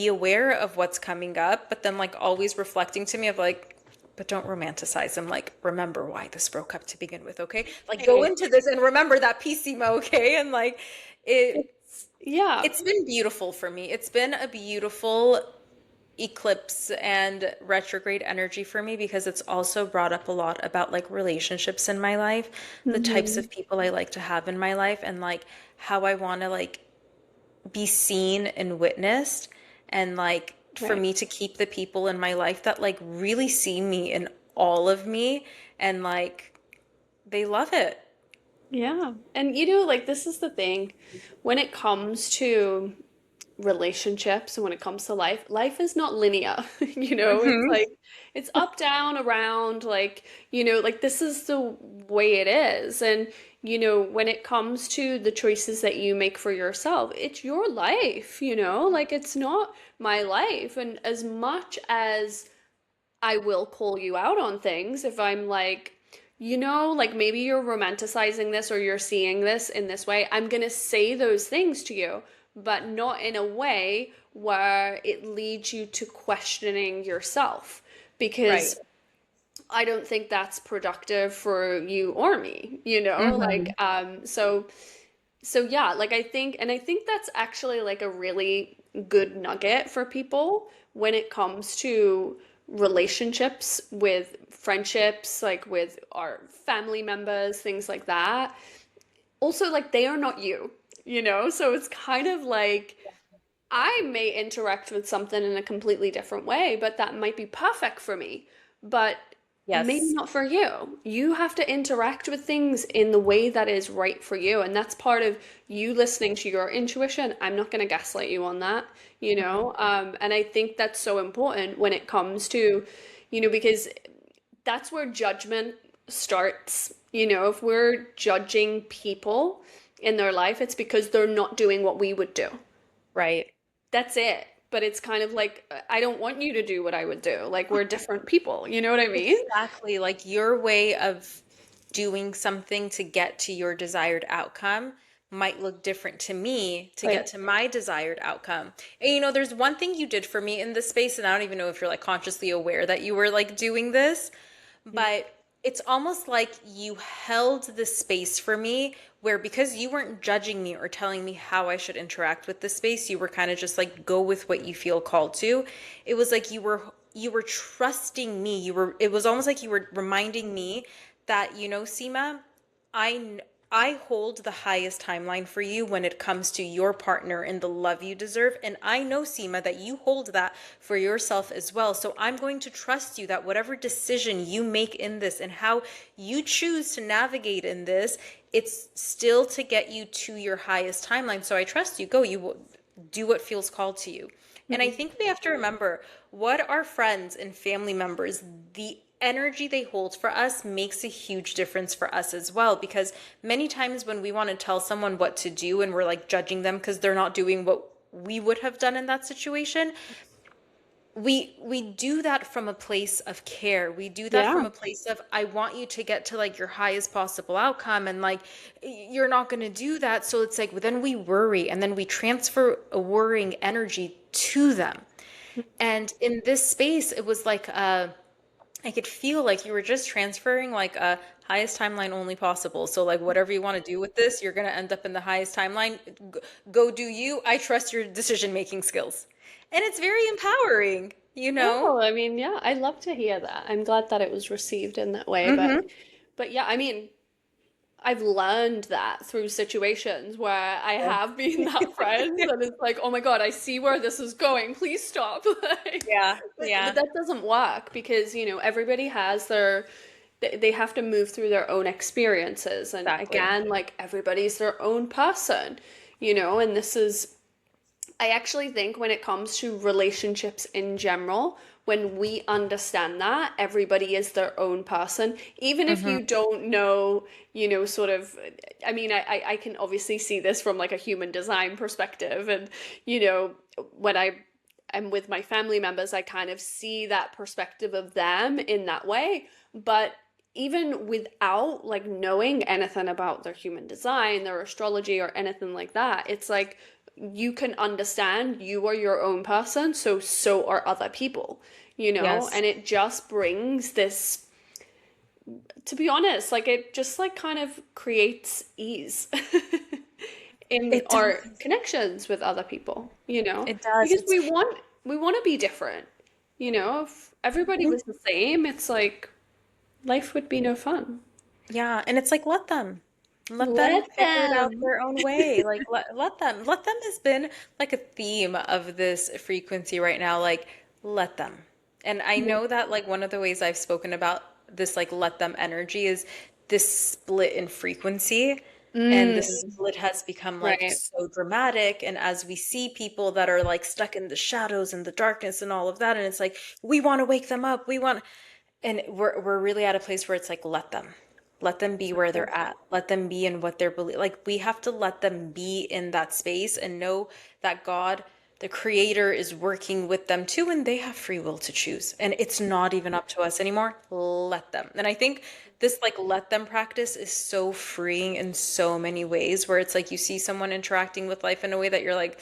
aware of what's coming up, but then like always reflecting to me of like, but don't romanticize them. Like, remember why this broke up to begin with, okay? Like, go into this and remember that PCMO, okay? And like, it Yeah. it's been beautiful for me. It's been a beautiful eclipse and retrograde energy for me because it's also brought up a lot about like relationships in my life, the types Hmm. of people I like to have in my life, and like how I want to like be seen and witnessed, and like for Right. me to keep the people in my life that like really see me in all of me, and like they love it. Yeah. And like this is the thing when it comes to relationships and when it comes to life, life is not linear. It's Hmm. like it's up, down, around, like, like this is the way it is. And, when it comes to the choices that you make for yourself, it's your life, like it's not my life. And as much as I will call you out on things if I'm like, like maybe you're romanticizing this or you're seeing this in this way. I'm gonna say those things to you, but not in a way where it leads you to questioning yourself Right. because I don't think that's productive for you or me, like Hmm. so yeah, like I think that's actually like a really good nugget for people when it comes to relationships with friendships, like with our family members, things like that. Also, like they are not you, So it's kind of like I may interact with something in a completely different way, but that might be perfect for me. But maybe Yes. not for you. You have to interact with things in the way that is right for you. And that's part of you listening to your intuition. I'm not going to gaslight you on that, And I think that's so important when it comes to, because that's where judgment starts. If we're judging people in their life, it's because they're not doing what we would do. Right. That's it. But it's kind of like, I don't want you to do what I would do. Like, we're different people. You know what I mean? Exactly. Like your way of doing something to get to your desired outcome might look different to me to Right. get to my desired outcome. And there's one thing you did for me in this space, and I don't even know if you're like consciously aware that you were like doing this, but it's almost like you held the space for me where, because you weren't judging me or telling me how I should interact with the space, you were kind of just like go with what you feel called to. It was like you were trusting me. It was almost like you were reminding me that, Seema, I I hold the highest timeline for you when it comes to your partner and the love you deserve. And I know, Seema, that you hold that for yourself as well. So I'm going to trust you that whatever decision you make in this and how you choose to navigate in this, it's still to get you to your highest timeline. So I trust you. Go. do what feels called to you. And I think we have to remember what our friends and family members, the energy they hold for us makes a huge difference for us as well. Because many times when we want to tell someone what to do and we're like judging them because they're not doing what we would have done in that situation, we do that from a place of care. We do that Yeah. from a place of, I want you to get to like your highest possible outcome, and like you're not going to do that. So it's like then we worry, and then we transfer a worrying energy to them. And in this space it was like I could feel like you were just transferring like a highest timeline only possible. So like whatever you want to do with this, you're going to end up in the highest timeline. Go do you. I trust your decision making skills. And it's very empowering, you know? Oh, I mean, yeah, I love to hear that. I'm glad that it was received in that way, Mm-hmm. but yeah, I mean, I've learned that through situations where I have been that friend, and it's like, oh my God, I see where this is going. Please stop. Like, Yeah, but yeah, that doesn't work because, everybody has they have to move through their own experiences. And exactly. again, like everybody's their own person, and this is I actually think when it comes to relationships in general, when we understand that everybody is their own person, even if Mm-hmm. you don't know, sort of, I mean, I can obviously see this from like a human design perspective. And, you know, when I am with my family members, I kind of see that perspective of them in that way. But even without like knowing anything about their human design, their astrology, or anything like that, it's like you can understand you are your own person, so are other people, Yes. and it just brings this, to be honest, like it just like kind of creates ease in It our does. connections with other people, It does. because It's we want to be different, if everybody was the same, it's like life would be no fun. Yeah, and it's like let them Let figure it out them. their own way. Like let them has been like a theme of this frequency right now. Like let them. And I Yeah. know that like one of the ways I've spoken about this like let them energy is this split in frequency. And the Mm, split has become like right. so dramatic. And as we see people that are like stuck in the shadows and the darkness and all of that, and it's like we want to wake them up. We want and we're really at a place where it's like let them be where Exactly. they're at, let them be in what they're like we have to let them be in that space and know that God, the creator, is working with them too, and they have free will to choose, and it's not even up to us anymore. Let them. And I think this like let them practice is so freeing in so many ways, where it's like you see someone interacting with life in a way that you're like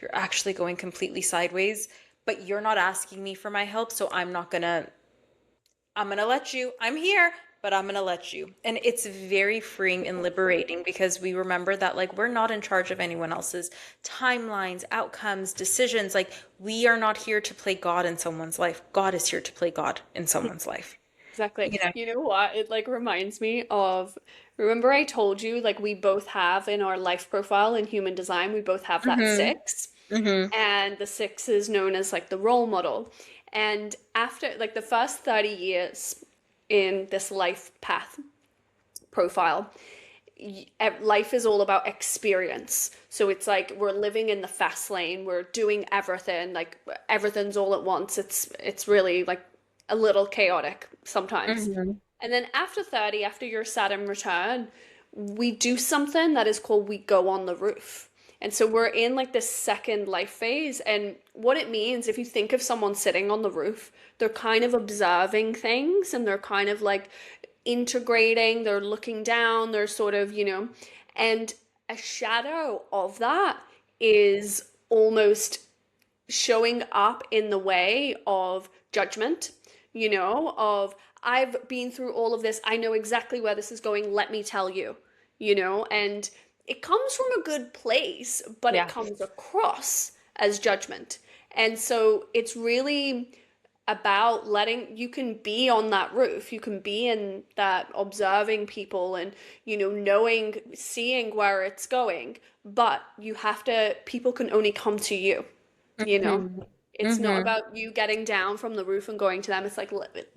you're actually going completely sideways, but you're not asking me for my help, so I'm going to let you. I'm here, but I'm going to let you. And it's very freeing and liberating because we remember that, like, we're not in charge of anyone else's timelines, outcomes, decisions. Like, we are not here to play God in someone's life. God is here to play God in someone's life. Exactly. You know? You know what? It like reminds me of, remember I told you like we both have in our life profile in human design, we both have that Mm-hmm. six, Mm-hmm. and the six is known as like the role model. And after like the first 30 years in this life path profile, life is all about experience. So it's like we're living in the fast lane, we're doing everything, like everything's all at once. It's really like a little chaotic sometimes. Mm-hmm. And then after 30, after your Saturn return, we do something that is called we go on the roof. And so we're in like this second life phase. And what it means, if you think of someone sitting on the roof, they're kind of observing things and they're kind of like integrating, they're looking down, they're sort of, and a shadow of that is almost showing up in the way of judgment, of I've been through all of this. I know exactly where this is going. Let me tell you, and it comes from a good place, but it Yeah. comes across as judgment. And so it's really about letting you can be on that roof, you can be in that observing people and knowing, seeing where it's going, but you have to, people can only come to you, you know Mm-hmm. It's not Mm-hmm. about you getting down from the roof and going to them. It's like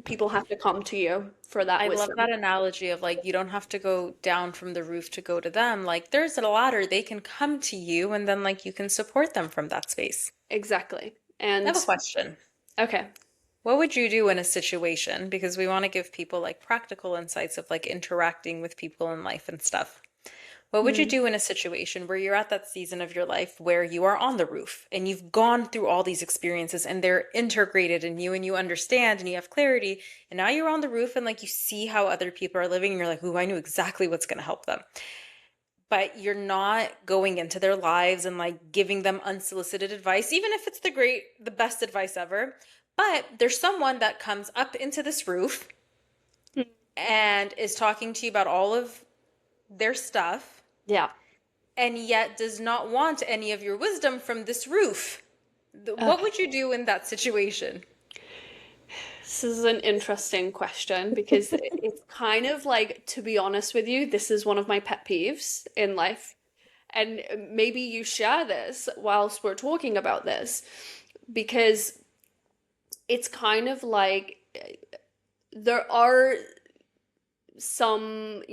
people have to come to you for that I love that wisdom. analogy of like, you don't have to go down from the roof to go to them. Like, there's a ladder, they can come to you, and then like you can support them from that space. Exactly. I have a And question. okay. What would you do in a situation? Because we want to give people like practical insights of like interacting with people in life and stuff. What would you Hmm. do in a situation where you're at that season of your life where you are on the roof and you've gone through all these experiences and they're integrated in you and you understand and you have clarity, and now you're on the roof and like you see how other people are living and you're like, "Ooh, I knew exactly what's going to help them." But you're not going into their lives and like giving them unsolicited advice, even if it's the best advice ever. But there's someone that comes up into this roof and is talking to you about all of their stuff Yeah. and yet does not want any of your wisdom from this roof. What would you do in that situation? This is an interesting question because it's kind of like, to be honest with you, this is one of my pet peeves in life. And maybe you share this whilst we're talking about this because it's kind of like there are some,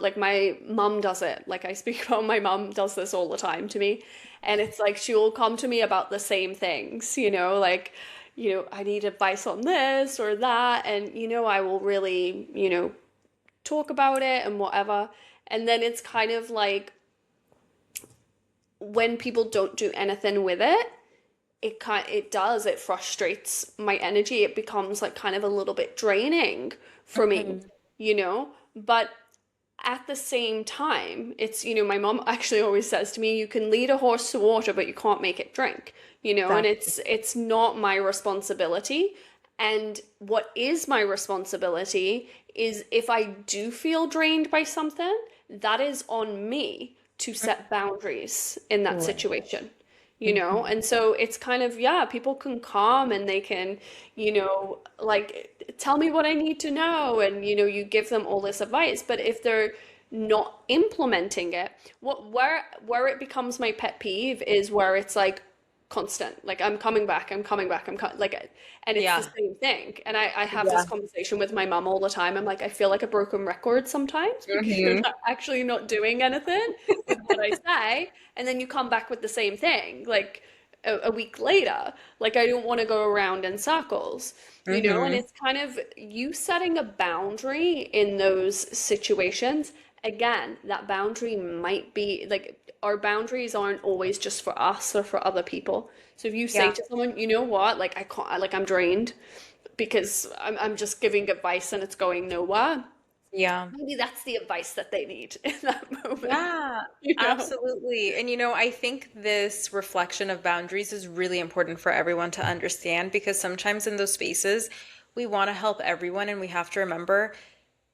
like my mum does it. Like I speak about my mum does this all the time to me. And it's like she'll come to me about the same things, like, I need advice on this or that. And, I will really, talk about it and whatever. And then it's kind of like when people don't do anything with it, it frustrates my energy. It becomes like kind of a little bit draining for me, Mhm. but at the same time, it's, my mom actually always says to me, you can lead a horse to water, but you can't make it drink, and Exactly. it's not my responsibility. And what is my responsibility is if I do feel drained by something, that is on me to set boundaries in that Right. situation. Mhm. And so it's kind of, yeah, people can come and they can, like tell me what I need to know. And, you give them all this advice. But if they're not implementing it, where it becomes my pet peeve is where it's like constant, like I'm coming back, like, and it's the Yeah. same thing. And I have this Yeah. conversation with my mom all the time. I'm like, I feel like a broken record sometimes because you're Hmm. not actually not doing anything with what I say. And then you come back with the same thing, like a week later. Like, I don't want to go around in circles, and Hmm. it's kind of you setting a boundary in those situations. Again, that boundary might be like our boundaries aren't always just for us or for other people. So if you say Yeah. to someone, you know what, like I can't, like I'm drained because I'm just giving advice and it's going nowhere, Yeah. maybe that's the advice that they need in that moment, Yeah, you know? absolutely. And I think this reflection of boundaries is really important for everyone to understand, because sometimes in those spaces, we want to help everyone and we have to remember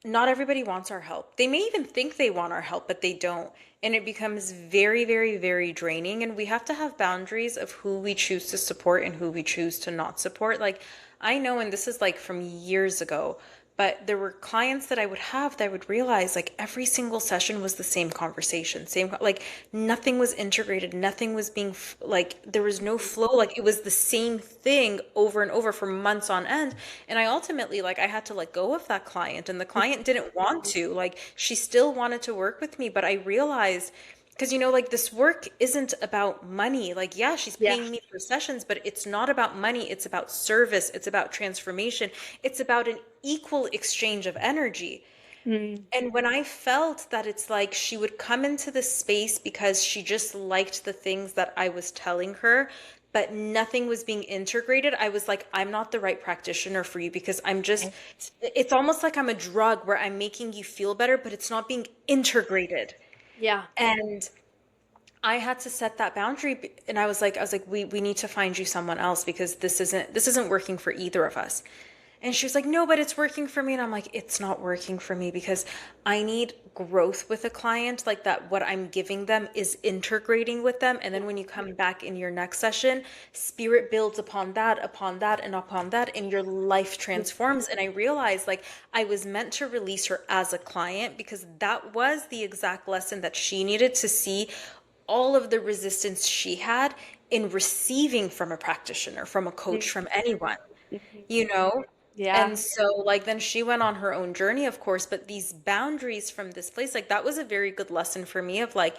not everybody wants our help. They may even think they want our help, but they don't. And it becomes very, very, very draining. And we have to have boundaries of who we choose to support and who we choose to not support. Like, I know, and this is like from years ago, but there were clients that I would have that I would realize like every single session was the same conversation, like nothing was integrated, nothing was being like there was no flow, like it was the same thing over and over for months on end. And I ultimately, like, I had to let go of that client, and the client didn't want to, like, she still wanted to work with me, but I realized, because like this work isn't about money. Like, yeah, she's Yeah. paying me for sessions, but it's not about money. It's about service. It's about transformation. It's about an equal exchange of energy. Mm. And when I felt that it's like she would come into the space because she just liked the things that I was telling her, but nothing was being integrated, I was like, I'm not the right practitioner for you, because it's almost like I'm a drug where I'm making you feel better, but it's not being integrated. Yeah. And I had to set that boundary, and I was like, we need to find you someone else, because this isn't working for either of us. And she was like, no, but it's working for me. And I'm like, it's not working for me, because I need growth with a client, like that what I'm giving them is integrating with them. And then when you come back in your next session, spirit builds upon that, and upon that, and your life transforms. And I realized, like, I was meant to release her as a client, because that was the exact lesson that she needed to see all of the resistance she had in receiving from a practitioner, from a coach, from anyone, Mhm. you know? Yeah. And so, like, then she went on her own journey, of course, but these boundaries from this place, like, that was a very good lesson for me of like,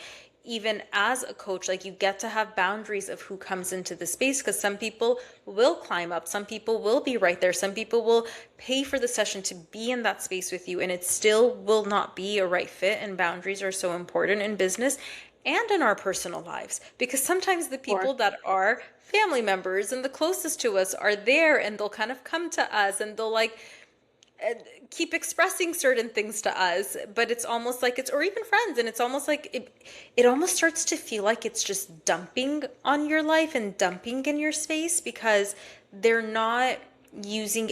even as a coach, like, you get to have boundaries of who comes into the space because some people will climb up, some people will be right there, some people will pay for the session to be in that space with you, and it still will not be a right fit. And boundaries are so important in business and in our personal lives because sometimes the Or people that are family members and the closest to us are there and they'll kind of come to us and they'll like keep expressing certain things to us, but it's almost like it's, or even friends, and it's almost like it almost starts to feel like it's just dumping on your life and dumping in your space because they're not using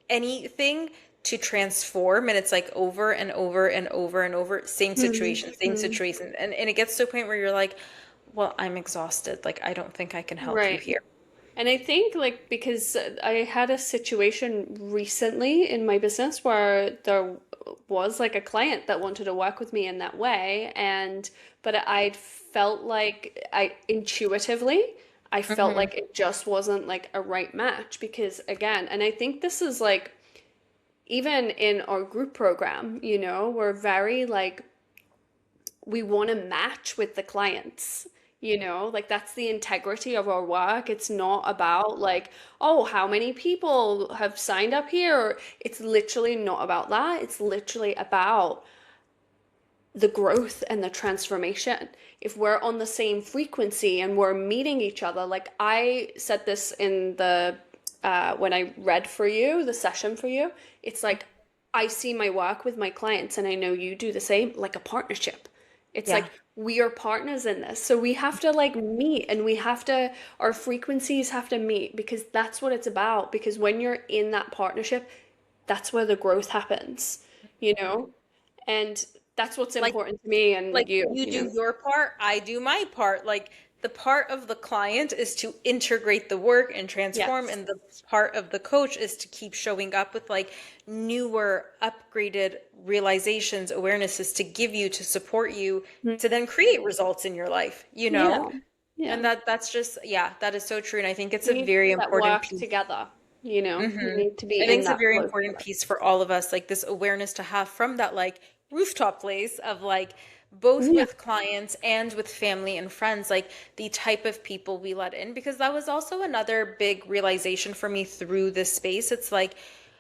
anything to transform, and it's like over and over and over and over, same Mhm. situation, and it gets to a point where you're like, well, I'm exhausted, like I don't think I can help you Right. here. And I think like because I had a situation recently in my business where there was like a client that wanted to work with me in that way, and but I felt like I intuitively I felt Hmm. like it just wasn't like a right match because again, and I think this is like even in our group program, we're very like we want to match with the clients. Like that's the integrity of our work. It's not about like, oh, how many people have signed up here. It's literally not about that. It's literally about the growth and the transformation. If we're on the same frequency and we're meeting each other, like I said this in the when I read for you, the session for you, it's like I see my work with my clients and I know you do the same, like a partnership. It's Yeah. like we are partners in this. So we have to like meet and our frequencies have to meet because that's what it's about. Because when you're in that partnership, that's where the growth happens, you know? And that's what's Like important to me and like you, you do your part, I do my part. Like the part of the client is to integrate the work and transform, Yes. and the part of the coach is to keep showing up with like newer, upgraded realizations, awarenesses to give you, to support you, Mhm. to then create results in your life, you Yeah. know? Yeah. And that's just, yeah, that is so true. And I think it's We a need to very do that important work piece. together, We Hmm. need to I be think in it's a that very flow important together. piece for all of us, like this awareness to have from that like rooftop place of like both Yeah. with clients and with family and friends, like the type of people we let in, because that was also another big realization for me through this space. It's like,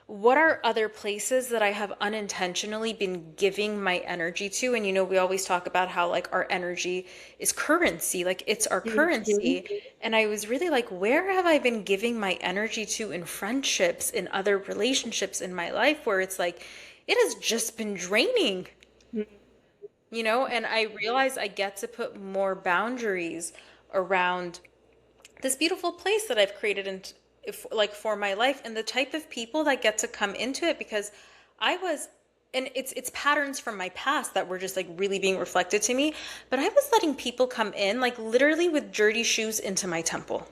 what are other places that I have unintentionally been giving my energy to? And we always talk about how like our energy is currency, like it's our Mhm. currency. And I was really like, where have I been giving my energy to in friendships, in other relationships in my life where it's like, it has just been draining, and I realize I get to put more boundaries around this beautiful place that I've created and if like for my life and the type of people that get to come into it because I was and it's patterns from my past that were just like really being reflected to me, but I was letting people come in like literally with dirty shoes into my temple.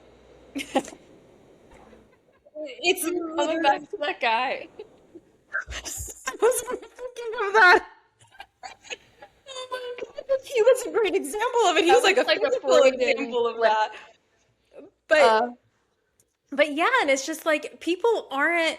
It's Keep coming back literally to that guy. I was thinking of that. Oh my He was a great example of it. He That was like was a like a physical Freudian example of slip. that. But Uh, but yeah, and it's just like people aren't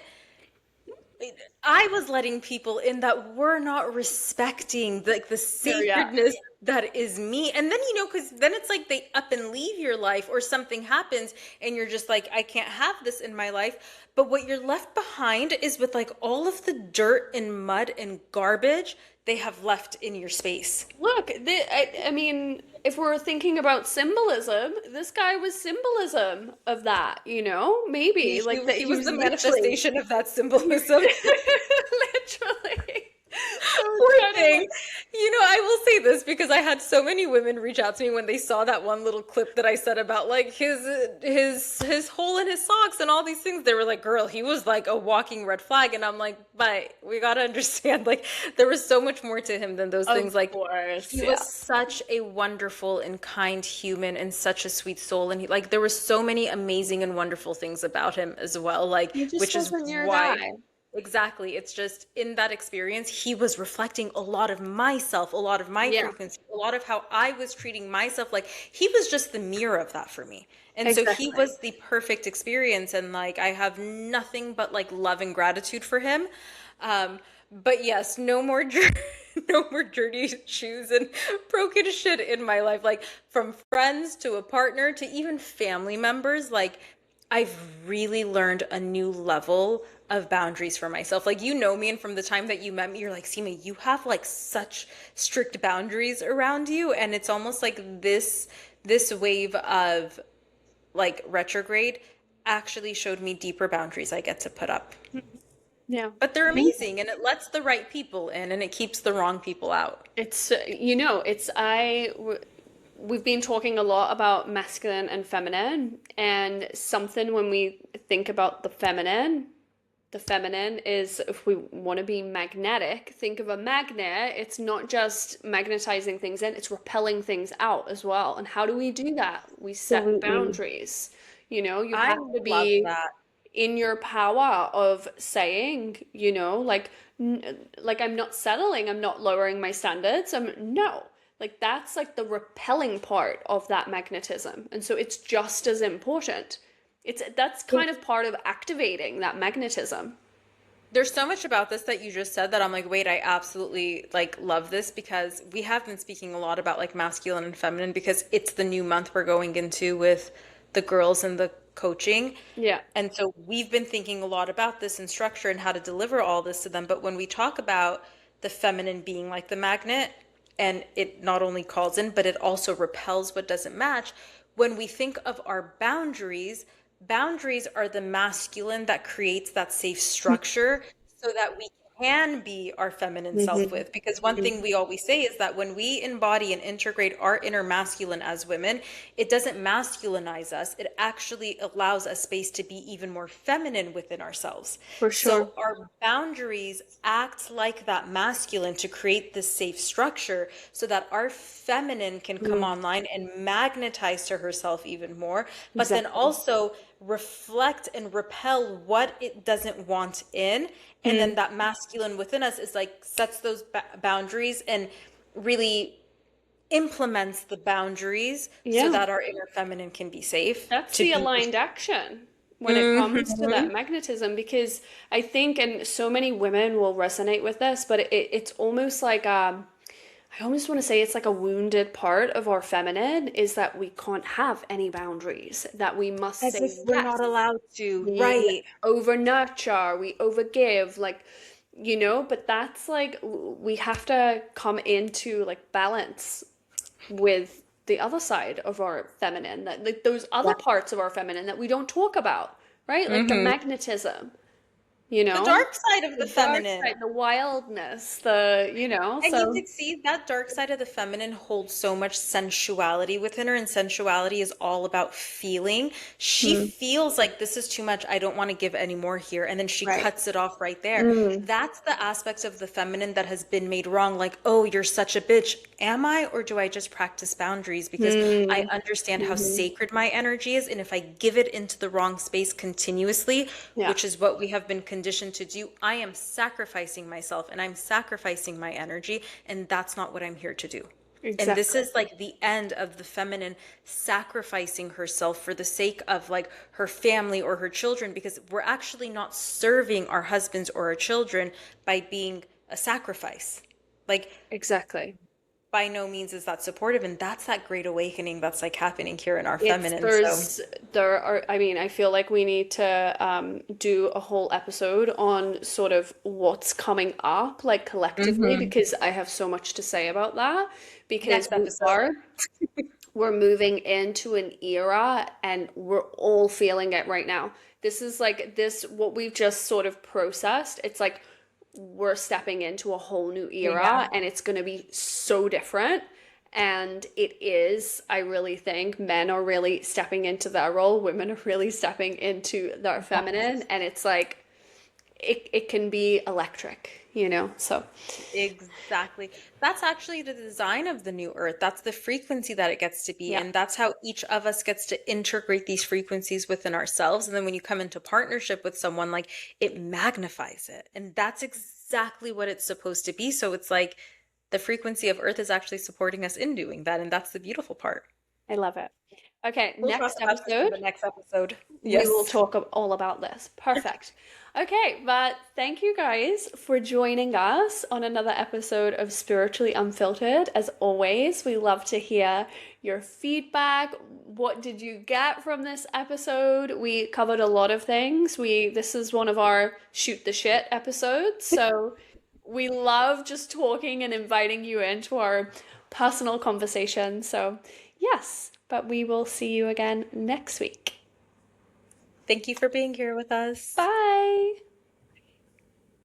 I was letting people in that were not respecting like the yeah. sacredness that is me. And then because then it's like they up and leave your life or something happens and you're just like, I can't have this in my life. But what you're left behind is with like all of the dirt and mud and garbage they have left in your space. Look, I mean, if we're thinking about symbolism, this guy was symbolism of that, He, Maybe he, like that he he was was the literally manifestation of that symbolism. literally. So it's Poor kind of thing. like I will say this because I had so many women reach out to me when they saw that one little clip that I said about like his hole in his socks and all these things. They were like, "Girl, he was like a walking red flag." And I'm like, "But we got to understand like there was so much more to him than those things. of Like course, he yeah. was such a wonderful and kind human and such a sweet soul, and there were so many amazing and wonderful things about him as well, like He just which is wasn't your why guy. Exactly. It's just in that experience, he was reflecting a lot of myself, a lot of my Yeah, frequency, a lot of how I was treating myself. Like he was just the mirror of that for me. And so he exactly. was the perfect experience. And like I have nothing but like love and gratitude for him. But yes, no more no more dirty shoes and broken shit in my life. Like from friends to a partner to even family members, like I've really learned a new level of boundaries for myself. Like you know me, and from the time that you met me, you're like, Seema, you have like such strict boundaries around you. And it's almost like this wave of like retrograde actually showed me deeper boundaries I get to put up. Yeah. But they're Me. amazing and it lets the right people in and it keeps the wrong people out. It's, we've been talking a lot about masculine and feminine, and something when we think about the feminine is if we want to be magnetic, think of a magnet. It's not just magnetizing things in, it's repelling things out as well. And how do we do that? We set Absolutely. boundaries. You I have to love be that. in your power of saying, like I'm not settling, I'm not lowering my standards. No. Like that's like the repelling part of that magnetism. And so it's just as important. That's kind of part of activating that magnetism. There's so much about this that you just said that I'm like, wait, I absolutely like love this because we have been speaking a lot about like masculine and feminine because it's the new month we're going into with the girls and the coaching. Yeah. And so we've been thinking a lot about this and structure and how to deliver all this to them. But when we talk about the feminine being like the magnet and it not only calls in, but it also repels what doesn't match, when we think of our boundaries, boundaries are the masculine that creates that safe structure so that we can be our feminine self Hmm. with. Because one thing we always say is that when we embody and integrate our inner masculine as women, it doesn't masculinize us. It actually allows us space to be even more feminine within ourselves. For sure. So our boundaries act like that masculine to create this safe structure so that our feminine can come Mm, online and magnetize to herself even more, but then exactly. also reflect and repel what it doesn't want in. And then Mm, that masculine within us is like sets those boundaries and really implements the boundaries so yeah. that our inner feminine can be safe That's to the be. aligned action when it comes to that Mhm. magnetism, because I think, and so many women will resonate with this, but it's almost like, I almost want to say it's like a wounded part of our feminine is that we can't have any boundaries, that we must As say if we're yes. not allowed to, We right? over nurture, we overgive, like, but that's like we have to come into like balance with the other side of our feminine, that like those other Yeah. parts of our feminine that we don't talk about, right? Like the Hmm. magnetism, The dark side of the the dark feminine. side, the wildness, And you so could see that dark side of the feminine holds so much sensuality within her, and sensuality is all about feeling. She mm, feels like this is too much. I don't want to give any more here. And then she right. cuts it off right there. Mm, That's the aspect of the feminine that has been made wrong. Like, oh, you're such a bitch. Am I? Or do I just practice boundaries? Because I mm, understand how hmm. sacred my energy is. And if I give it into the wrong space continuously, Yeah, which is what we have been conditioned to do, I am sacrificing myself and I'm sacrificing my energy, and that's not what I'm here to do. And this exactly. is like the end of the feminine sacrificing herself for the sake of like her family or her children, because we're actually not serving our husbands or our children by being a sacrifice. Like, Exactly. by no means is that supportive. And that's that great awakening that's like happening here in our It's feminine. So, there are, I mean, I feel like we need to do a whole episode on sort of what's coming up, like collectively, mhm. because I have so much to say about that. Because Next episode. we're moving into an era and we're all feeling it right now. This is like this, what we've just sort of processed. It's like we're stepping into a whole new Yeah. era and it's going to be so different. And it is, I really think men are really stepping into their role, women are really stepping into their feminine, Yes. and it's like it can be electric. So Exactly. That's actually the design of the new earth. That's the frequency that it gets to be. yeah, And that's how each of us gets to integrate these frequencies within ourselves. And then when you come into partnership with someone, like it magnifies it. And that's exactly what it's supposed to be. So it's like the frequency of earth is actually supporting us in doing that. And that's the beautiful part. I love it. Okay, We'll talk next about this in episode, the next episode. we will Yes. talk all about this. Perfect. Okay, but thank you guys for joining us on another episode of Spiritually Unfiltered. As always, we love to hear your feedback. What did you get from this episode? We covered a lot of things. This is one of our shoot the shit episodes, so we love just talking and inviting you into our personal conversation. So, yes, but we will see you again next week. Thank you for being here with us. Bye.